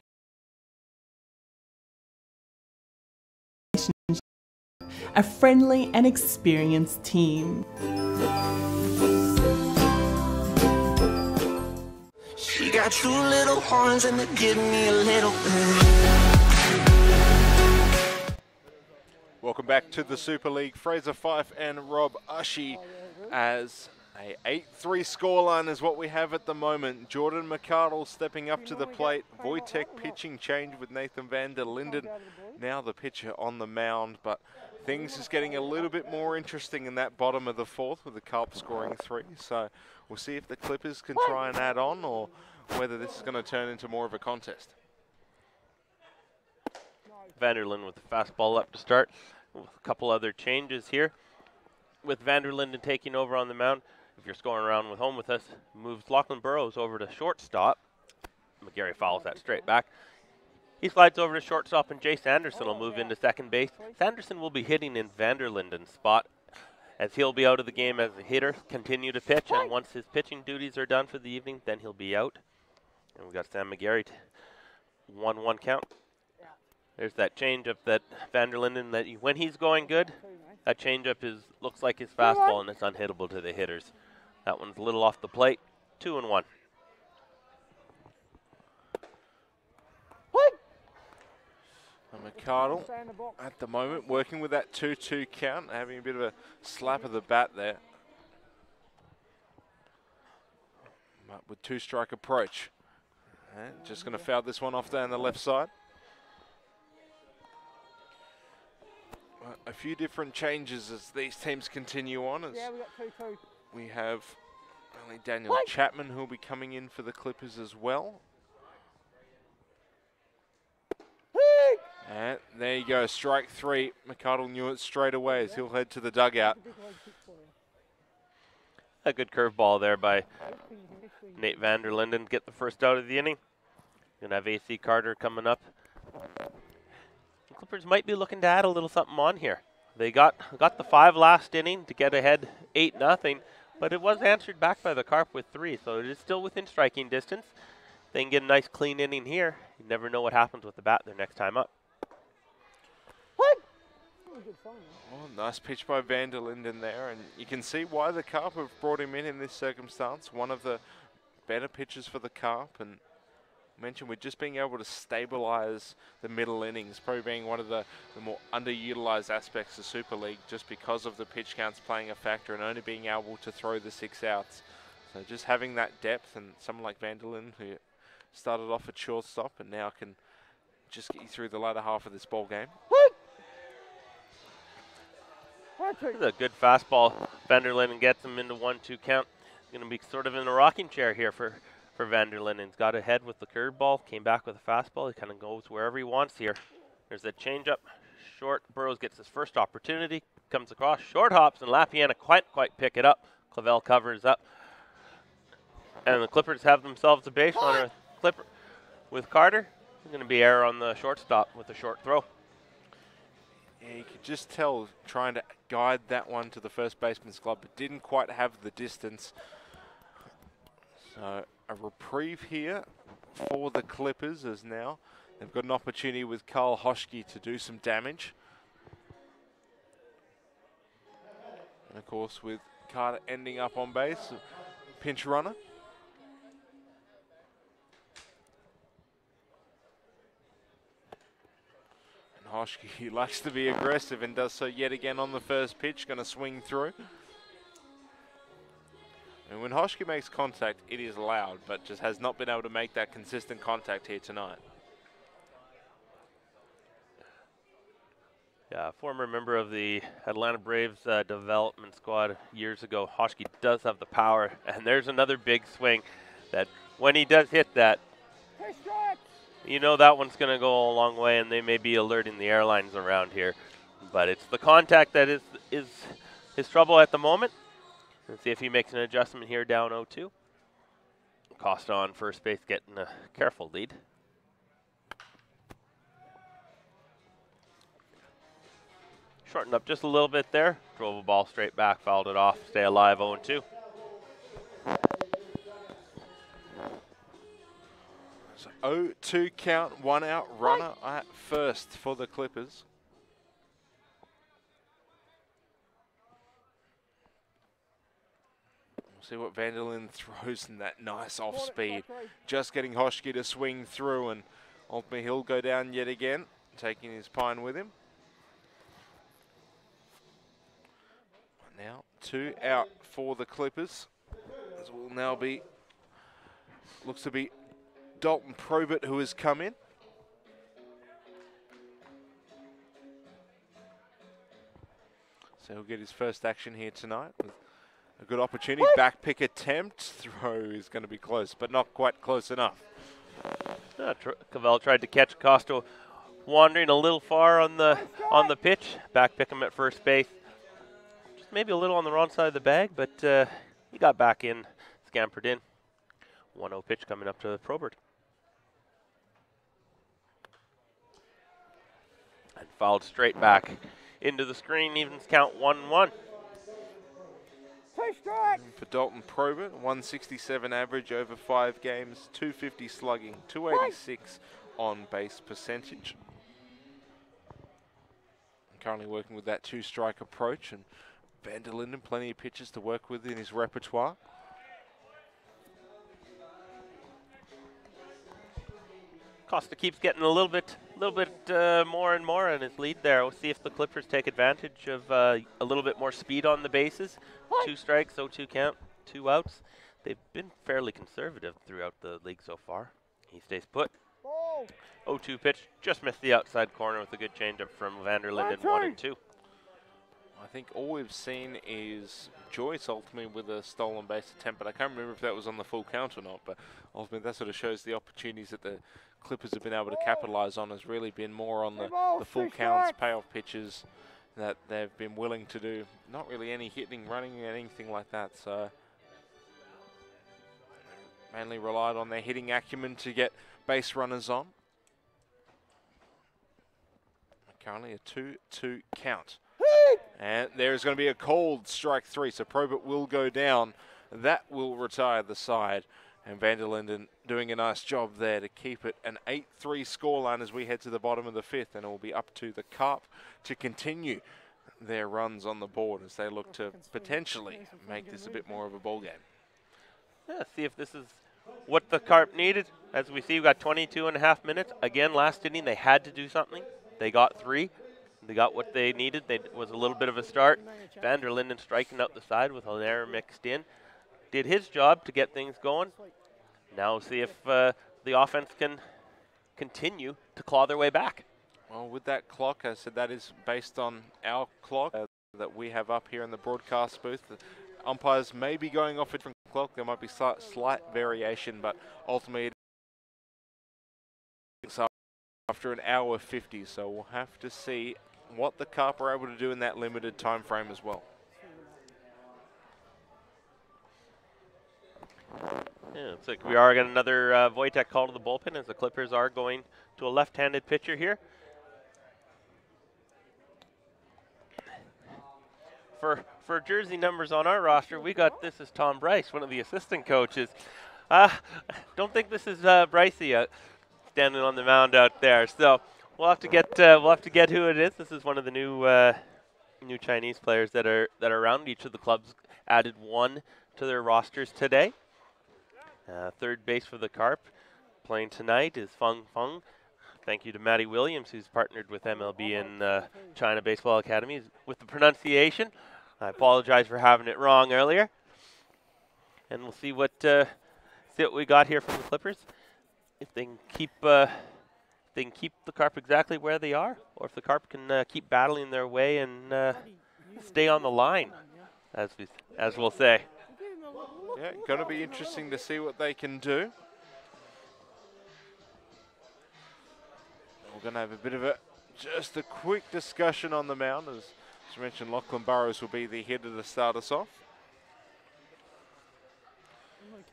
a friendly and experienced team. She got two little horns and they give me a little bit. Welcome back to the Super League. Fraser Fife and Rob Ushy as a 8-3 scoreline is what we have at the moment. Jordan McArdle stepping up to the plate. Wojtek pitching change with Nathan van der Linden. Now the pitcher on the mound, but things is getting a little bit more interesting in that bottom of the fourth with the Carp scoring 3. So we'll see if the Clippers can try and add on or whether this is going to turn into more of a contest. Vanderlinden with the fastball up to start. With a couple other changes here. With Vanderlinden taking over on the mound, if you're scoring around with home with us, moves Lachlan Burrows over to shortstop. McGarry fouls that straight back. He slides over to shortstop, and Jay Sanderson will move into second base. Sanderson will be hitting in Vanderlinden's spot, as he'll be out of the game as a hitter, continue to pitch, and once his pitching duties are done for the evening, then he'll be out. And we got Sam McGarry, 1-1 count. There's that changeup that Vanderlinden, that when he's going good, that changeup looks like his fastball, and it's unhittable to the hitters. That one's a little off the plate. 2-1. McArdle at the moment working with that 2-2 count, having a bit of a slap of the bat there. But with 2-strike approach. And just going to foul this one off down the left side. A few different changes as these teams continue on. As we have only Daniel Chapman who will be coming in for the Clippers as well. And there you go, strike 3. McArdle knew it straight away as he'll head to the dugout. A good curveball there by Nate Vanderlinden. Get the first out of the inning. Gonna have AC Carter coming up. The Clippers might be looking to add a little something on here. They got the 5 last inning to get ahead 8-0, but it was answered back by the Carp with 3, so it is still within striking distance. They can get a nice clean inning here. You never know what happens with the bat their next time up. Oh, nice pitch by Vanderlinden there, and you can see why the Carp have brought him in this circumstance. One of the better pitches for the Carp, and mentioned with just being able to stabilize the middle innings, probably being one of the more underutilized aspects of Super League, just because of the pitch counts playing a factor and only being able to throw the 6 outs. So just having that depth, and someone like Vanderlinden who started off at shortstop and now can just get you through the latter half of this ball game. This is a good fastball. Vanderlinden gets him into 1-2 count. Going to be sort of in a rocking chair here for Vanderlinden. He's got ahead with the curveball, came back with a fastball. He kind of goes wherever he wants here. There's a changeup. Short. Burrows gets his first opportunity. Comes across, short hops, and Lapiana quite pick it up. Clavel covers up. And the Clippers have themselves a base runner with Carter. There's going to be error on the shortstop with a short throw. Yeah, you could just tell trying to guide that one to the first baseman's glove, but didn't quite have the distance. So a reprieve here for the Clippers as now they've got an opportunity with Carl Hoschke to do some damage. And of course with Carter ending up on base, pinch runner. Hoschke, he likes to be aggressive and does so yet again on the first pitch, going to swing through. And when Hoschke makes contact, it is loud, but just has not been able to make that consistent contact here tonight. Yeah, former member of the Atlanta Braves development squad years ago. Hoschke does have the power, and there's another big swing that when he does hit that, you know that one's going to go a long way, and they may be alerting the airlines around here. But it's the contact that is his trouble at the moment. Let's see if he makes an adjustment here down 0-2. Costa on first base getting a careful lead. Shortened up just a little bit there. Drove a ball straight back, fouled it off. Stay alive, 0-2. So 0-2 count, 1 out, runner at first for the Clippers. We'll see what Vanderlyn throws in that nice off speed. Just getting Hoschke to swing through, and ultimately he'll go down yet again, taking his pine with him. Now 2 out for the Clippers. As will now be, looks to be Dalton Probert who has come in. So he'll get his first action here tonight with a good opportunity. Back pick attempt. Throw is going to be close, but not quite close enough. Cavell tried to catch Costa wandering a little far on the pitch. Back pick him at first base. Just maybe a little on the wrong side of the bag, but he got back in, scampered in. 1-0 pitch coming up to Probert. And fouled straight back into the screen, evens count 1-1. 2 strikes. For Dalton Probert, 167 average over 5 games, 250 slugging, 286 on base percentage. Currently working with that 2-strike approach, and Van der Linden plenty of pitches to work with in his repertoire. Costa keeps getting a little bit more and more in his lead there. We'll see if the Clippers take advantage of a little bit more speed on the bases. 2 strikes, 0-2 count, 2 outs. They've been fairly conservative throughout the league so far. He stays put. 0-2 pitch, just missed the outside corner with a good changeup from Vanderlinden, 1-2. I think all we've seen is Joyce ultimately with a stolen base attempt, but I can't remember if that was on the full count or not. But ultimately that sort of shows the opportunities that the Clippers have been able to capitalize on has really been more on the full counts, payoff pitches that they've been willing to do. Not really any hitting, running, anything like that. So mainly relied on their hitting acumen to get base runners on. Currently a 2-2 count. And there's going to be a cold strike 3, so Probert will go down. That will retire the side. And Vanderlinden doing a nice job there to keep it an 8-3 scoreline as we head to the bottom of the 5th. And it will be up to the Carp to continue their runs on the board as they look to potentially make this a bit more of a ball game. Yeah, see if this is what the Carp needed. As we see, we've got 22.5 minutes. Again, last inning, they had to do something. They got 3. They got what they needed. It was a little bit of a start. Vanderlinden striking out the side with an error mixed in. Did his job to get things going. Now we'll see if the offense can continue to claw their way back. Well, with that clock, I said that is based on our clock that we have up here in the broadcast booth. The umpires may be going off a different clock. There might be slight variation, but ultimately it's after an hour 50. So we'll have to see what the Carp are able to do in that limited time frame as well. Yeah, looks like we are getting another Wojtek call to the bullpen as the Clippers are going to a left-handed pitcher here. For jersey numbers on our roster, we got this is Tom Bryce, one of the assistant coaches. Don't think this is Brycey standing on the mound out there. So we'll have to get who it is. This is one of the new Chinese players that are around. Each of the clubs added 1 to their rosters today. Third base for the Carp playing tonight is Feng Feng. Thank you to Matty Williams, who's partnered with MLB and China Baseball Academy with the pronunciation. I apologize for having it wrong earlier. And we'll see what we got here from the Clippers. If they can keep the Carp exactly where they are, or if the Carp can keep battling their way and stay on the line, as we'll say. Yeah, going to be interesting to see what they can do. We're going to have a bit of just a quick discussion on the mound. As you mentioned, Lachlan Burrows will be the hitter to start us off.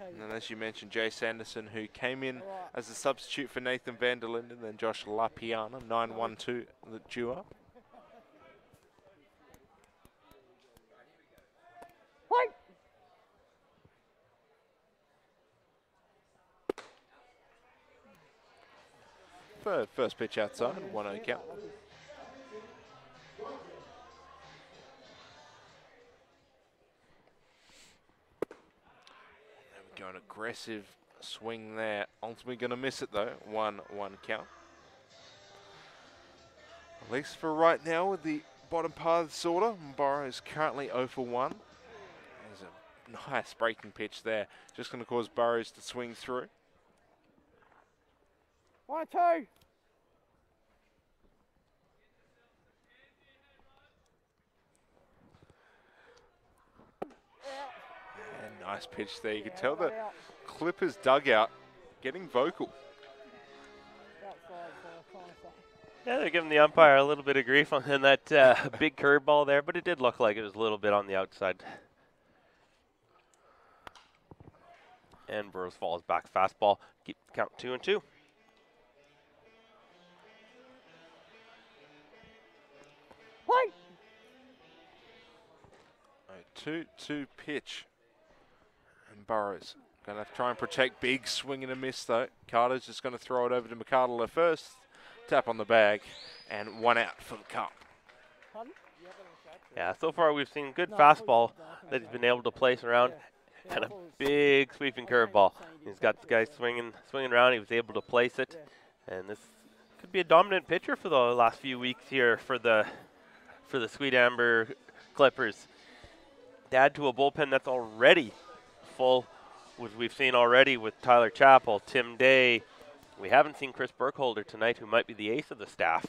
And then as you mentioned, Jay Sanderson, who came in as a substitute for Nathan Vanderlinden, and then Josh Lapiana, 9-1-2, the duo. First pitch outside, 1-0 count. There we go, an aggressive swing there. Ultimately going to miss it though, 1-1 count. At least for right now with the bottom part of this order, Burrow is currently 0 for 1. There's a nice breaking pitch there. Just going to cause Burrows to swing through. 1-2. And nice pitch there. You can tell the Clippers dugout getting vocal. Yeah, they're giving the umpire a little bit of grief on that big curveball there, but it did look like it was a little bit on the outside. And Burrows falls back fastball. Keep the count 2-2. 2-2 pitch. And Burrows going to try and protect. Big swing and a miss though. Carter's just going to throw it over to McArdle first. Tap on the bag and 1 out for the Carp. Yeah, so far we've seen good fastball that he's been able to place around and a big sweeping curveball. He's got the guy swinging around. He was able to place it. And this could be a dominant pitcher for the last few weeks here for the Sweet Amber Clippers. To add to a bullpen that's already full, which we've seen already with Tyler Chappell, Tim Day. We haven't seen Chris Burkholder tonight, who might be the ace of the staff.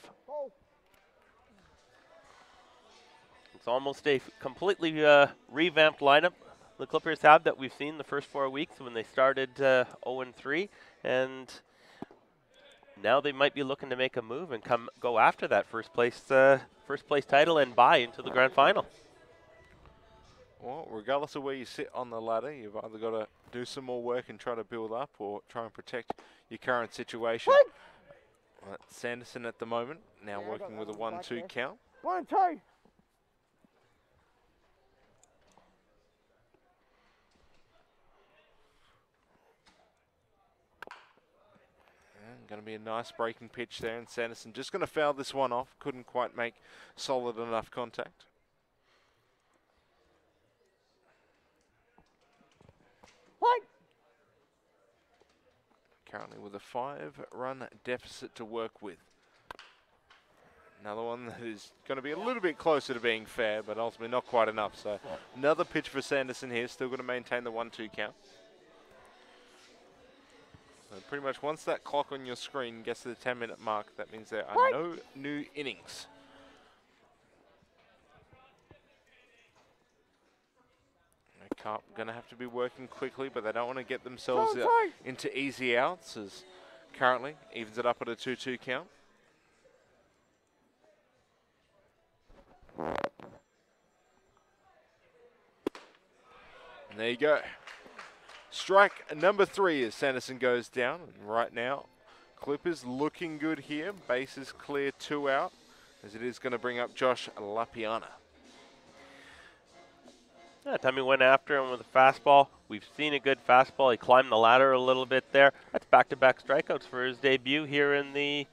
It's almost a completely revamped lineup the Clippers have that we've seen the first 4 weeks when they started 0-3, and now they might be looking to make a move and go after that first place title and buy into the grand final. Well, regardless of where you sit on the ladder, you've either got to do some more work and try to build up or try and protect your current situation. Sanderson at the moment, now working with a 1-2 count. 1-2. Going to be a nice breaking pitch there, and Sanderson just going to foul this one off. Couldn't quite make solid enough contact. Currently with a 5-run deficit to work with. Another one that is going to be a little bit closer to being fair, but ultimately not quite enough. So another pitch for Sanderson here, still going to maintain the 1-2 count. So pretty much once that clock on your screen gets to the 10-minute mark, that means there are no new innings. Carp going to have to be working quickly, but they don't want to get themselves into easy outs, as currently evens it up at a 2-2 count. And there you go. Strike number 3 as Sanderson goes down. And right now, Clippers looking good here. Bases clear, 2 out, as it is going to bring up Josh Lapiana. Yeah, Tommy went after him with a fastball. We've seen a good fastball. He climbed the ladder a little bit there. That's back-to-back strikeouts for his debut here in the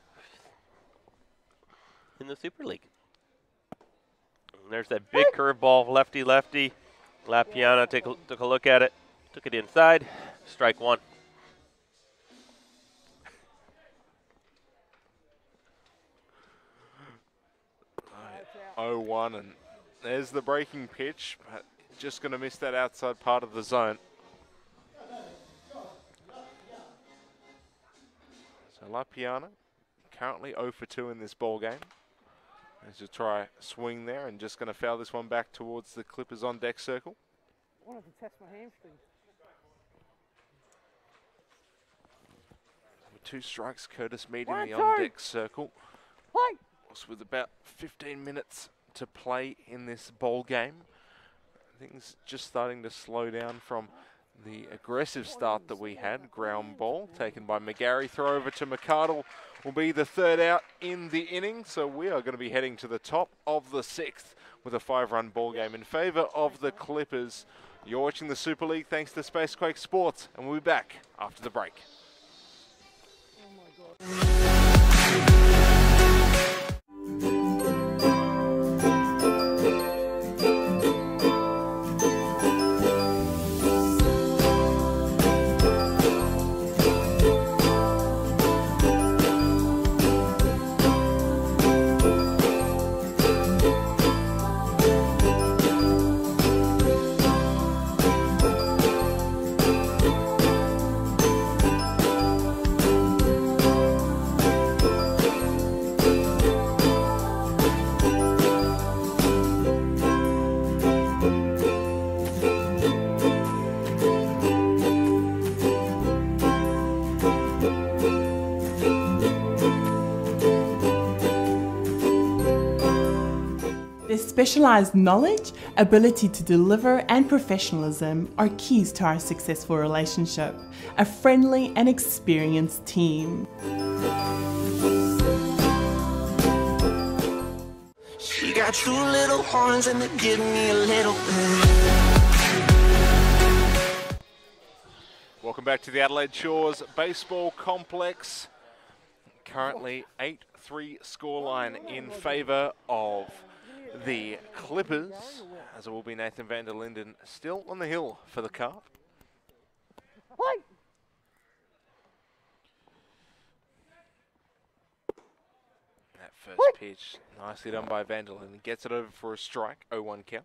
Super League. And there's that big curveball, lefty-lefty. Lapiana took a look at it, took it inside. Strike 1. Right, 0-1, and there's the breaking pitch, but just going to miss that outside part of the zone. So Lapiana currently 0 for 2 in this ball game. As you try swing there, and just going to foul this one back towards the Clippers on deck circle. I wanted to test my hamstring. With 2 strikes, Curtis meeting the on deck circle. With about 15 minutes to play in this ball game. Things just starting to slow down from the aggressive start that we had. Ground ball taken by McGarry. Throw over to McArdle will be the 3rd out in the inning. So we are going to be heading to the top of the 6th with a 5-run ball game in favour of the Clippers. You're watching the Super League thanks to Spacequake Sports, and we'll be back after the break. Oh my God. Specialised knowledge, ability to deliver, and professionalism are keys to our successful relationship. A friendly and experienced team. She got two little horns and they give me a little bit. Welcome back to the Adelaide Shores Baseball Complex. Currently 8-3 scoreline in favour of the Clippers, as it will be Nathan van der Linden still on the hill for the Carp. That first pitch, nicely done by van der Linden, gets it over for a strike, 0-1 count.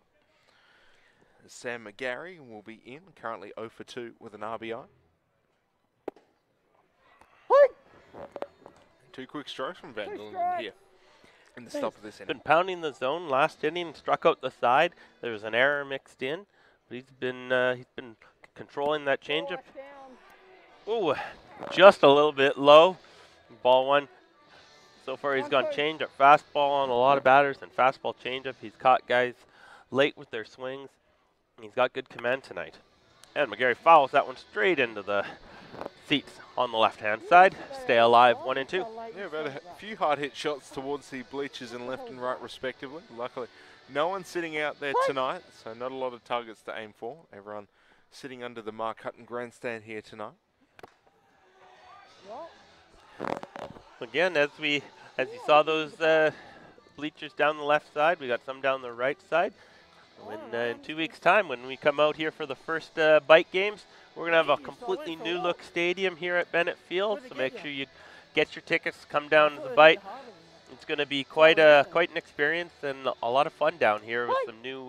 Sam McGarry will be in, currently 0 for 2 with an RBI. Two quick strikes from van der Linden here in the stop of this inning. Been pounding the zone last inning, struck out the side. There was an error mixed in, but he's been controlling that changeup. Ooh, just a little bit low. Ball one. So far he's gone changeup, fastball on a lot of batters, and fastball changeup. He's caught guys late with their swings. He's got good command tonight. And McGarry fouls that one straight into the seats on the left-hand side. Stay alive, 1 and 2. Yeah, about a few hard-hit shots towards the bleachers and left and right respectively. Luckily, no one sitting out there tonight, so not a lot of targets to aim for. Everyone sitting under the Mark Hutton grandstand here tonight. Again, as you saw those bleachers down the left side, we got some down the right side. In 2 weeks' time, when we come out here for the first bite games, we're going to have a completely new look stadium here at Bennett Field, so make sure you get your tickets, come down to the bite. It's going to be quite an experience and a lot of fun down here with some new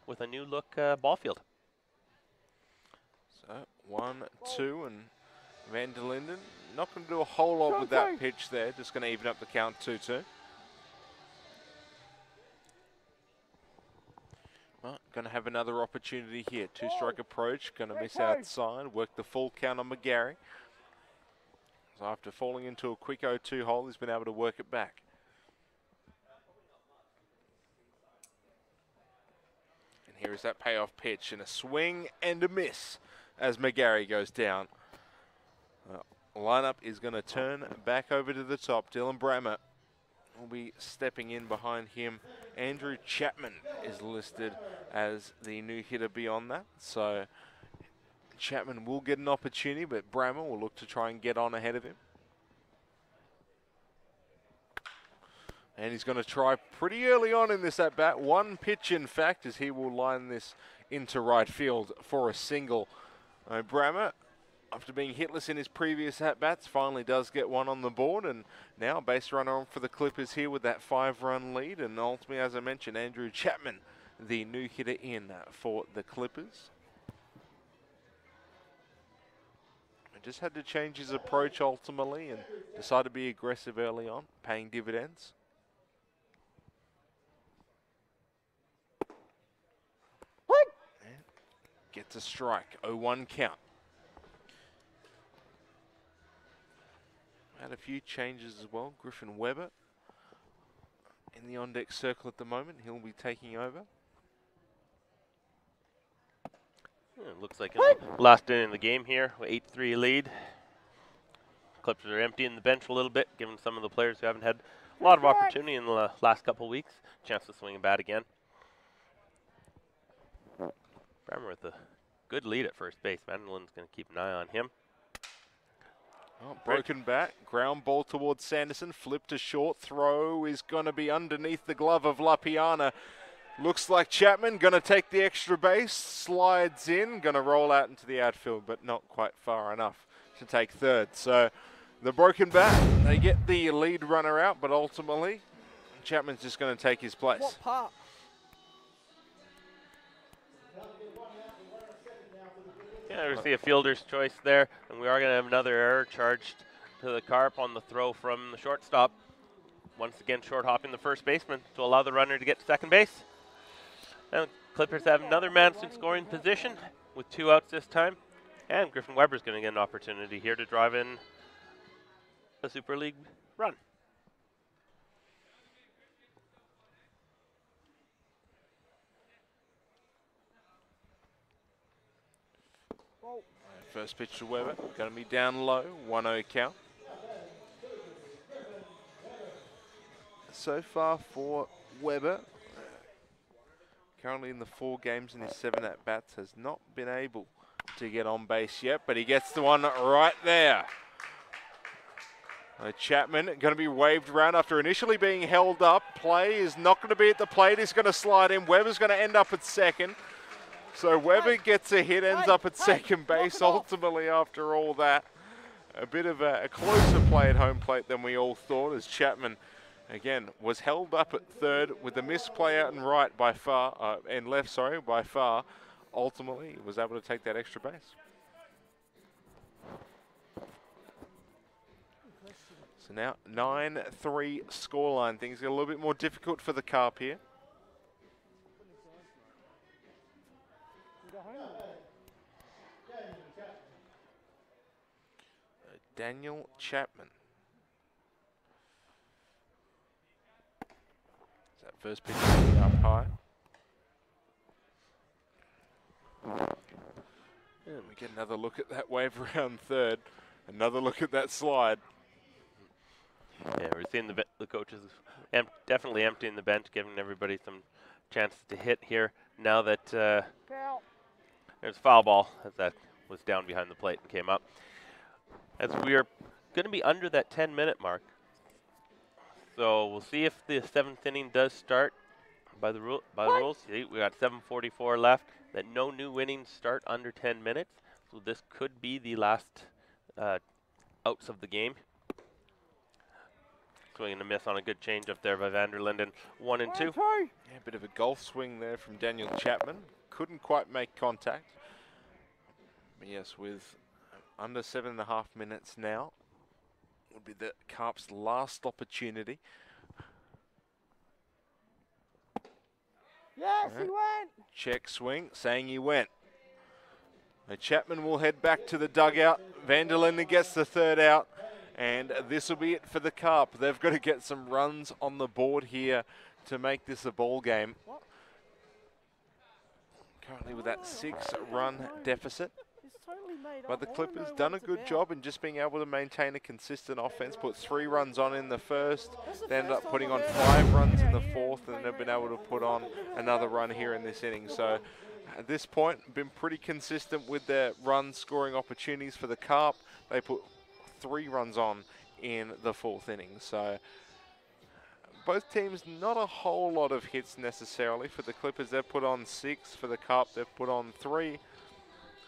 with a new look ball field. So 1-2, and van der Linden not going to do a whole lot with that pitch there, just going to even up the count 2-2. Well, going to have another opportunity here. Two-strike approach, going to miss outside, work the full count on McGarry. So after falling into a quick 0-2 hole, he's been able to work it back. And here is that payoff pitch, and a swing and a miss as McGarry goes down. Lineup is going to turn back over to the top. Dylan Brammer will be stepping in behind him. Andrew Chapman is listed as the new hitter beyond that. So Chapman will get an opportunity, but Brammer will look to try and get on ahead of him. And he's going to try pretty early on in this at-bat. One pitch, in fact, as he will line this into right field for a single. Brammer, after being hitless in his previous at-bats, finally does get one on the board, and now base runner on for the Clippers here with that 5-run lead, and ultimately, as I mentioned, Andrew Chapman, the new hitter in for the Clippers. Just had to change his approach ultimately and decided to be aggressive early on, paying dividends. And gets a strike, 0-1 count. Had a few changes as well. Griffin Weber in the on-deck circle at the moment. He'll be taking over. Yeah, it looks like in the last inning of the game here, with 8-3 lead. Clippers are emptying the bench a little bit, giving some of the players who haven't had a lot of opportunity in the last couple of weeks a chance to swing a bat again. Brammer with a good lead at first base. Vanderlin's going to keep an eye on him. Oh, broken bat, ground ball towards Sanderson, flip to short, throw is going to be underneath the glove of Lapiana. Looks like Chapman going to take the extra base, slides in, going to roll out into the outfield, but not quite far enough to take third. So the broken bat, they get the lead runner out, but ultimately Chapman's just going to take his place. What part? Yeah, we see a fielder's choice there, and we are going to have another error charged to the Carp on the throw from the shortstop. Once again, short hopping the first baseman to allow the runner to get to second base. And Clippers have another man in scoring position with 2 outs this time. And Griffin Weber's going to get an opportunity here to drive in a Super League run. First pitch to Weber, going to be down low, 1-0 count. So far for Weber, currently in the 4 games in his 7 at-bats, has not been able to get on base yet, but he gets the one right there. Chapman going to be waved around after initially being held up. Play is not going to be at the plate. He's going to slide in. Weber's going to end up at second. So Weber gets a hit, ends up at second base ultimately after all that. A bit of a closer play at home plate than we all thought, as Chapman, again, was held up at third with a misplay out and right by far, and left, sorry, by far. Ultimately, was able to take that extra base. So now 9-3 scoreline. Things get a little bit more difficult for the Carp here. Daniel Chapman. That first pitch up high. And we get another look at that wave around third. Another look at that slide. Yeah, we're seeing the coaches definitely emptying the bench, giving everybody some chances to hit here. Now that there's foul ball, as that was down behind the plate and came up. As we are going to be under that 10-minute mark. So we'll see if the 7th inning does start by the rules. See, we got 7:44 left. That no new innings start under 10 minutes. So this could be the last outs of the game. Swinging a miss on a good change up there by Vanderlinden. 1 and 2. Yeah, a bit of a golf swing there from Daniel Chapman. Couldn't quite make contact. But yes, with under 7.5 minutes now, would be the Carp's last opportunity. Yes, he went. Check swing, saying he went. Now Chapman will head back to the dugout. Vanderlinden gets the 3rd out. And this will be it for the Carp. They've got to get some runs on the board here to make this a ball game. Currently with that 6-run deficit. But the Clippers done a good job in just being able to maintain a consistent offense. Put 3 runs on in the first. They ended up putting on 5 runs in the 4th. And they've been able to put on another run here in this inning. So at this point, been pretty consistent with their run scoring opportunities for the Carp. They put 3 runs on in the 4th inning. So both teams, not a whole lot of hits necessarily. For the Clippers, they've put on 6. For the Carp, they've put on 3.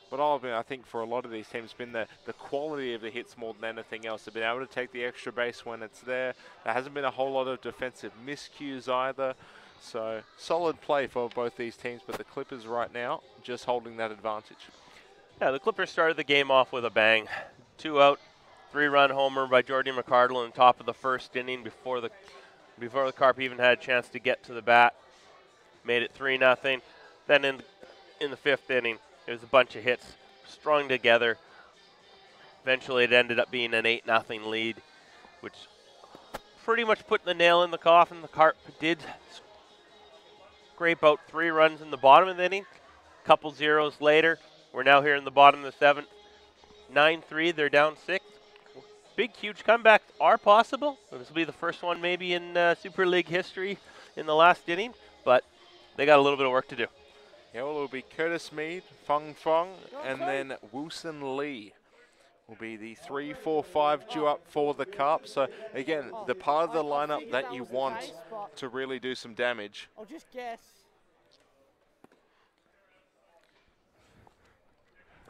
But I think for a lot of these teams, it's been the quality of the hits more than anything else. They've been able to take the extra base when it's there. There hasn't been a whole lot of defensive miscues either. So solid play for both these teams, but the Clippers right now just holding that advantage. Yeah, the Clippers started the game off with a bang. 2 out, 3-run homer by Jordy McCardle in the top of the 1st inning before the Carp even had a chance to get to the bat. Made it 3-0. Then in the 5th inning, there was a bunch of hits strung together. Eventually, it ended up being an 8-0 lead, which pretty much put the nail in the coffin. The Carp did scrape out 3 runs in the bottom of the inning. A couple zeros later, we're now here in the bottom of the 7th. 9-3, they're down 6. Big, huge comebacks are possible. This will be the first one maybe in Super League history in the last inning, but they got a little bit of work to do. Yeah, well, it'll be Curtis Mead, Fung Fong, and then Wilson Lee will be the 3, 4, 5 due up for the Carp. So, again, the part of the lineup that you want to really do some damage. I'll just guess.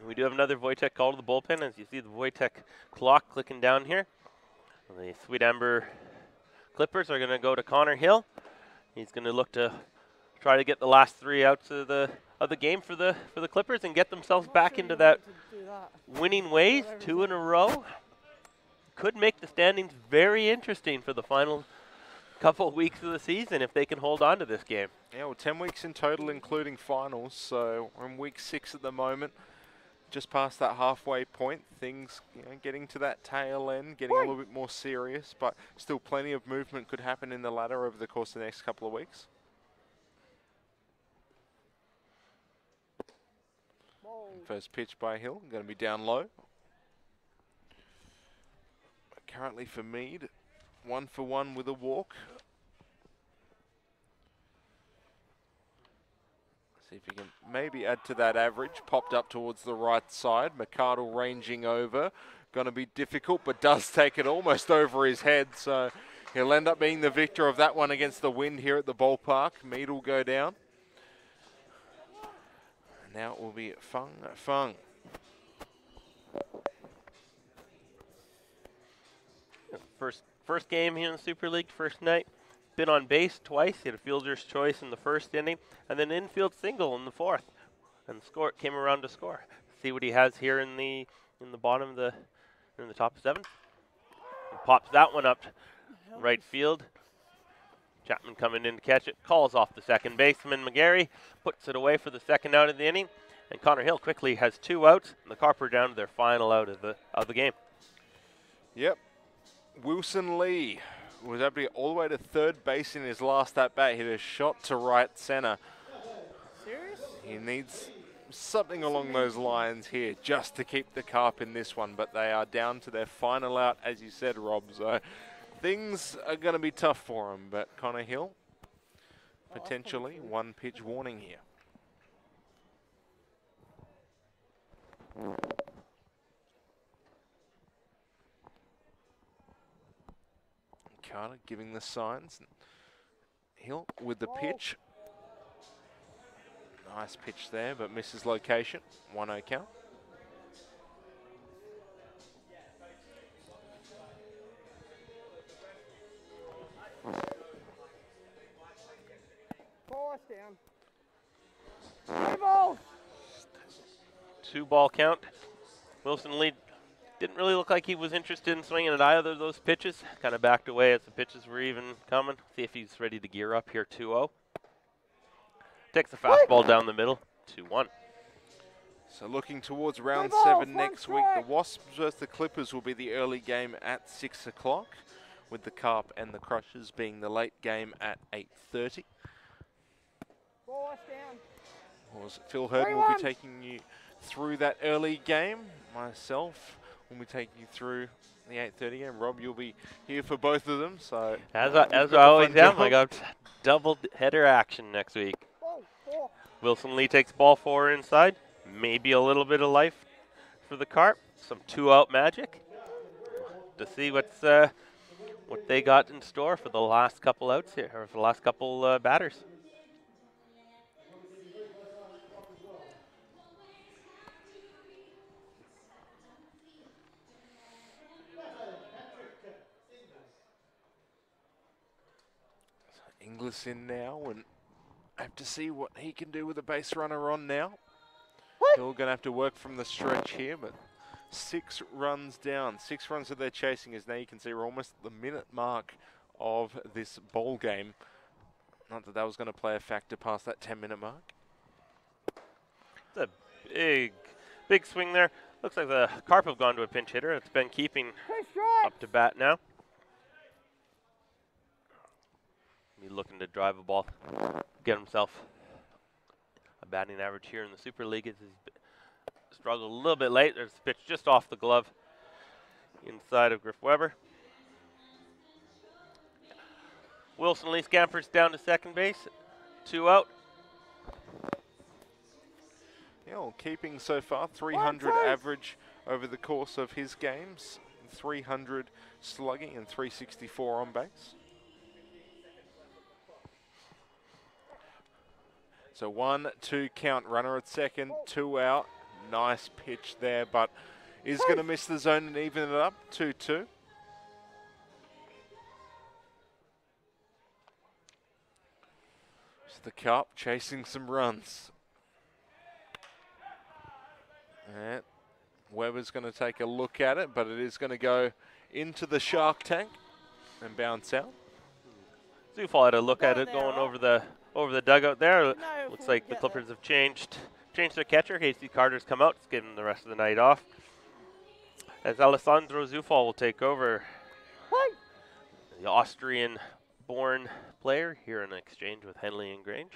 We do have another Wojtek call to the bullpen, as you see the Wojtek clock clicking down here. The Sweet Amber Clippers are going to go to Connor Hill. He's going to look to try to get the last 3 outs of the game for the Clippers and get themselves back into that winning ways. 2 in a row. Could make the standings very interesting for the final couple weeks of the season if they can hold on to this game. Yeah, well, 10 weeks in total, including finals. So we're in week 6 at the moment. Just past that halfway point, things getting to that tail end, getting a little bit more serious, but still plenty of movement could happen in the ladder over the course of the next couple of weeks. First pitch by Hill, going to be down low. Currently for Mead, 1 for 1 with a walk. See if he can maybe add to that average. Popped up towards the right side. McArdle ranging over. Going to be difficult, but does take it almost over his head. So he'll end up being the victor of that one against the wind here at the ballpark. Mead will go down. Now it will be Fung. First game here in the Super League, first night. Been on base twice. He had a fielder's choice in the first inning, and then infield single in the fourth, and came around to score. See what he has here in the bottom of in the top 7. He pops that one up right field. Chapman coming in to catch it, calls off the second baseman McGarry, puts it away for the second out of the inning, and Connor Hill quickly has 2 outs, and the Carp are down to their final out of the game. Yep, Wilson Lee was able to get all the way to third base in his last at-bat. Hit a shot to right center. Serious? He needs something along those lines here just to keep the Carp in this one, but they are down to their final out, as you said, Rob. So things are going to be tough for him, but Connor Hill, potentially 1 pitch warning here. Carter giving the signs. Hill with the pitch. Nice pitch there, but misses location. 1-0 count. Ball us down. 2 balls. 2-ball count. Wilson Lee didn't really look like he was interested in swinging at either of those pitches. Kind of backed away as the pitches were even coming. See if he's ready to gear up here. 2-0. Takes the fastball down the middle. 2-1. So looking towards round balls, 7 one next week. The strike. Wasps versus the Clippers will be the early game at 6 o'clock, with the Carp and the Crushers being the late game at 8:30. Ball us down. Of course, Phil Hurd will be 3-1. taking you through that early game. Myself will be taking you through the 8:30 game. Rob, you'll be here for both of them. So As you've I got the always fun am, I job. got double header action next week. Ball. Ball. Wilson Lee takes ball 4 inside. Maybe a little bit of life for the Carp. Some 2-out magic. To see what they got in store for the last couple outs here, or for the last couple batters. Inglis in now, and I have to see what he can do with a base runner on now. Still going to have to work from the stretch here, but 6 runs down. 6 runs that they're chasing, as now you can see we're almost at the minute mark of this ball game. Not that that was going to play a factor past that 10-minute mark. It's a big swing there. Looks like the Carp have gone to a pinch hitter. It's been keeping 2 strikes. up to bat now. He's looking to drive a ball, get himself a batting average here in the Super League. He's struggled a little bit late. There's a pitch just off the glove inside of Griff Weber. Wilson Lee scampers down to second base. 2 out. Yeah, well, keeping so far 300 average over the course of his games, 300 slugging and 364 on base. So 1-2 count, runner at second, 2 out. Nice pitch there, but is going to miss the zone and even it up. 2-2. It's the Carp chasing some runs. And Weber's going to take a look at it, but it is going to go into the shark tank and bounce out. Zufall had a look at it there, going huh? over the dugout there. No, Looks we'll like the get Clippers have changed their catcher. Casey Carter's come out. It's given the rest of the night off. As Alessandro Zufall will take over. The Austrian-born player here in exchange with Henley and Grange.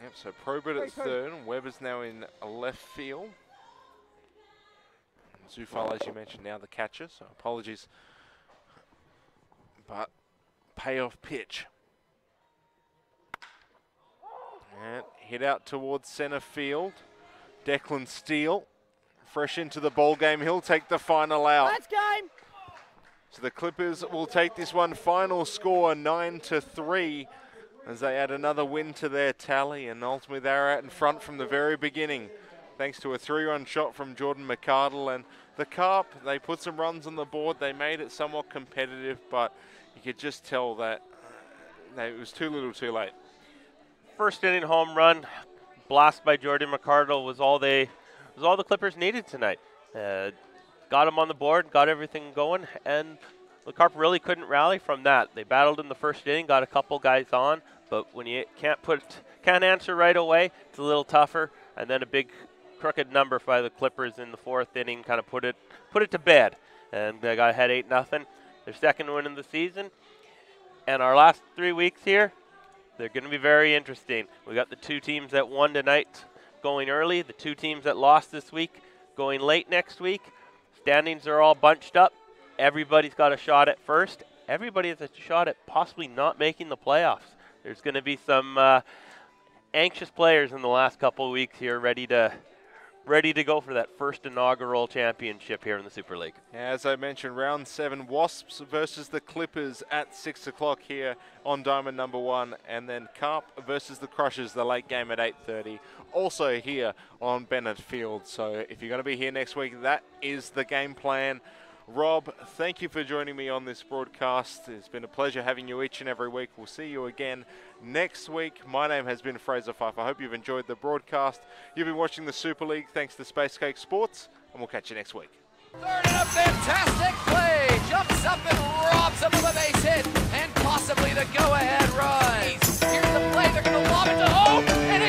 Yep, so Probert at third, and Webber's now in left field. Zufal, as you mentioned, now the catcher, so apologies. But payoff pitch. And hit out towards center field. Declan Steele, fresh into the ball game. He'll take the final out. Let's game. So the Clippers will take this one. Final score 9-3 as they add another win to their tally, and ultimately they're out in front from the very beginning, thanks to a 3-run shot from Jordan McArdle. And the Carp, they put some runs on the board. They made it somewhat competitive, but you could just tell that it was too little too late. First inning home run, blast by Jordan McArdle was all the Clippers needed tonight. Got them on the board, got everything going, and the Carp really couldn't rally from that. They battled in the first inning, got a couple guys on, but when you can't answer right away, it's a little tougher. And then a big crooked number by the Clippers in the fourth inning kind of put it to bed, and they got ahead 8-0. Their second win in the season, and our last 3 weeks here, they're going to be very interesting. We got the two teams that won tonight going early, the two teams that lost this week going late next week. Standings are all bunched up. Everybody's got a shot at first. Everybody has a shot at possibly not making the playoffs. There's going to be some anxious players in the last couple of weeks here ready to go for that first inaugural championship here in the Super League. As I mentioned, round 7, Wasps versus the Clippers at 6 o'clock here on Diamond number 1, and then Carp versus the Crushers, the late game at 8:30, also here on Bennett Field. So if you're going to be here next week, that is the game plan. Rob, thank you for joining me on this broadcast. It's been a pleasure having you each and every week. We'll see you again next week. My name has been Fraser Fife. I hope you've enjoyed the broadcast. You've been watching the Super League thanks to Space Cake Sports, and we'll catch you next week. Third and a fantastic play. Jumps up and robs him of a base hit and possibly the go-ahead run. Here's the play. They're going to lob it to home, and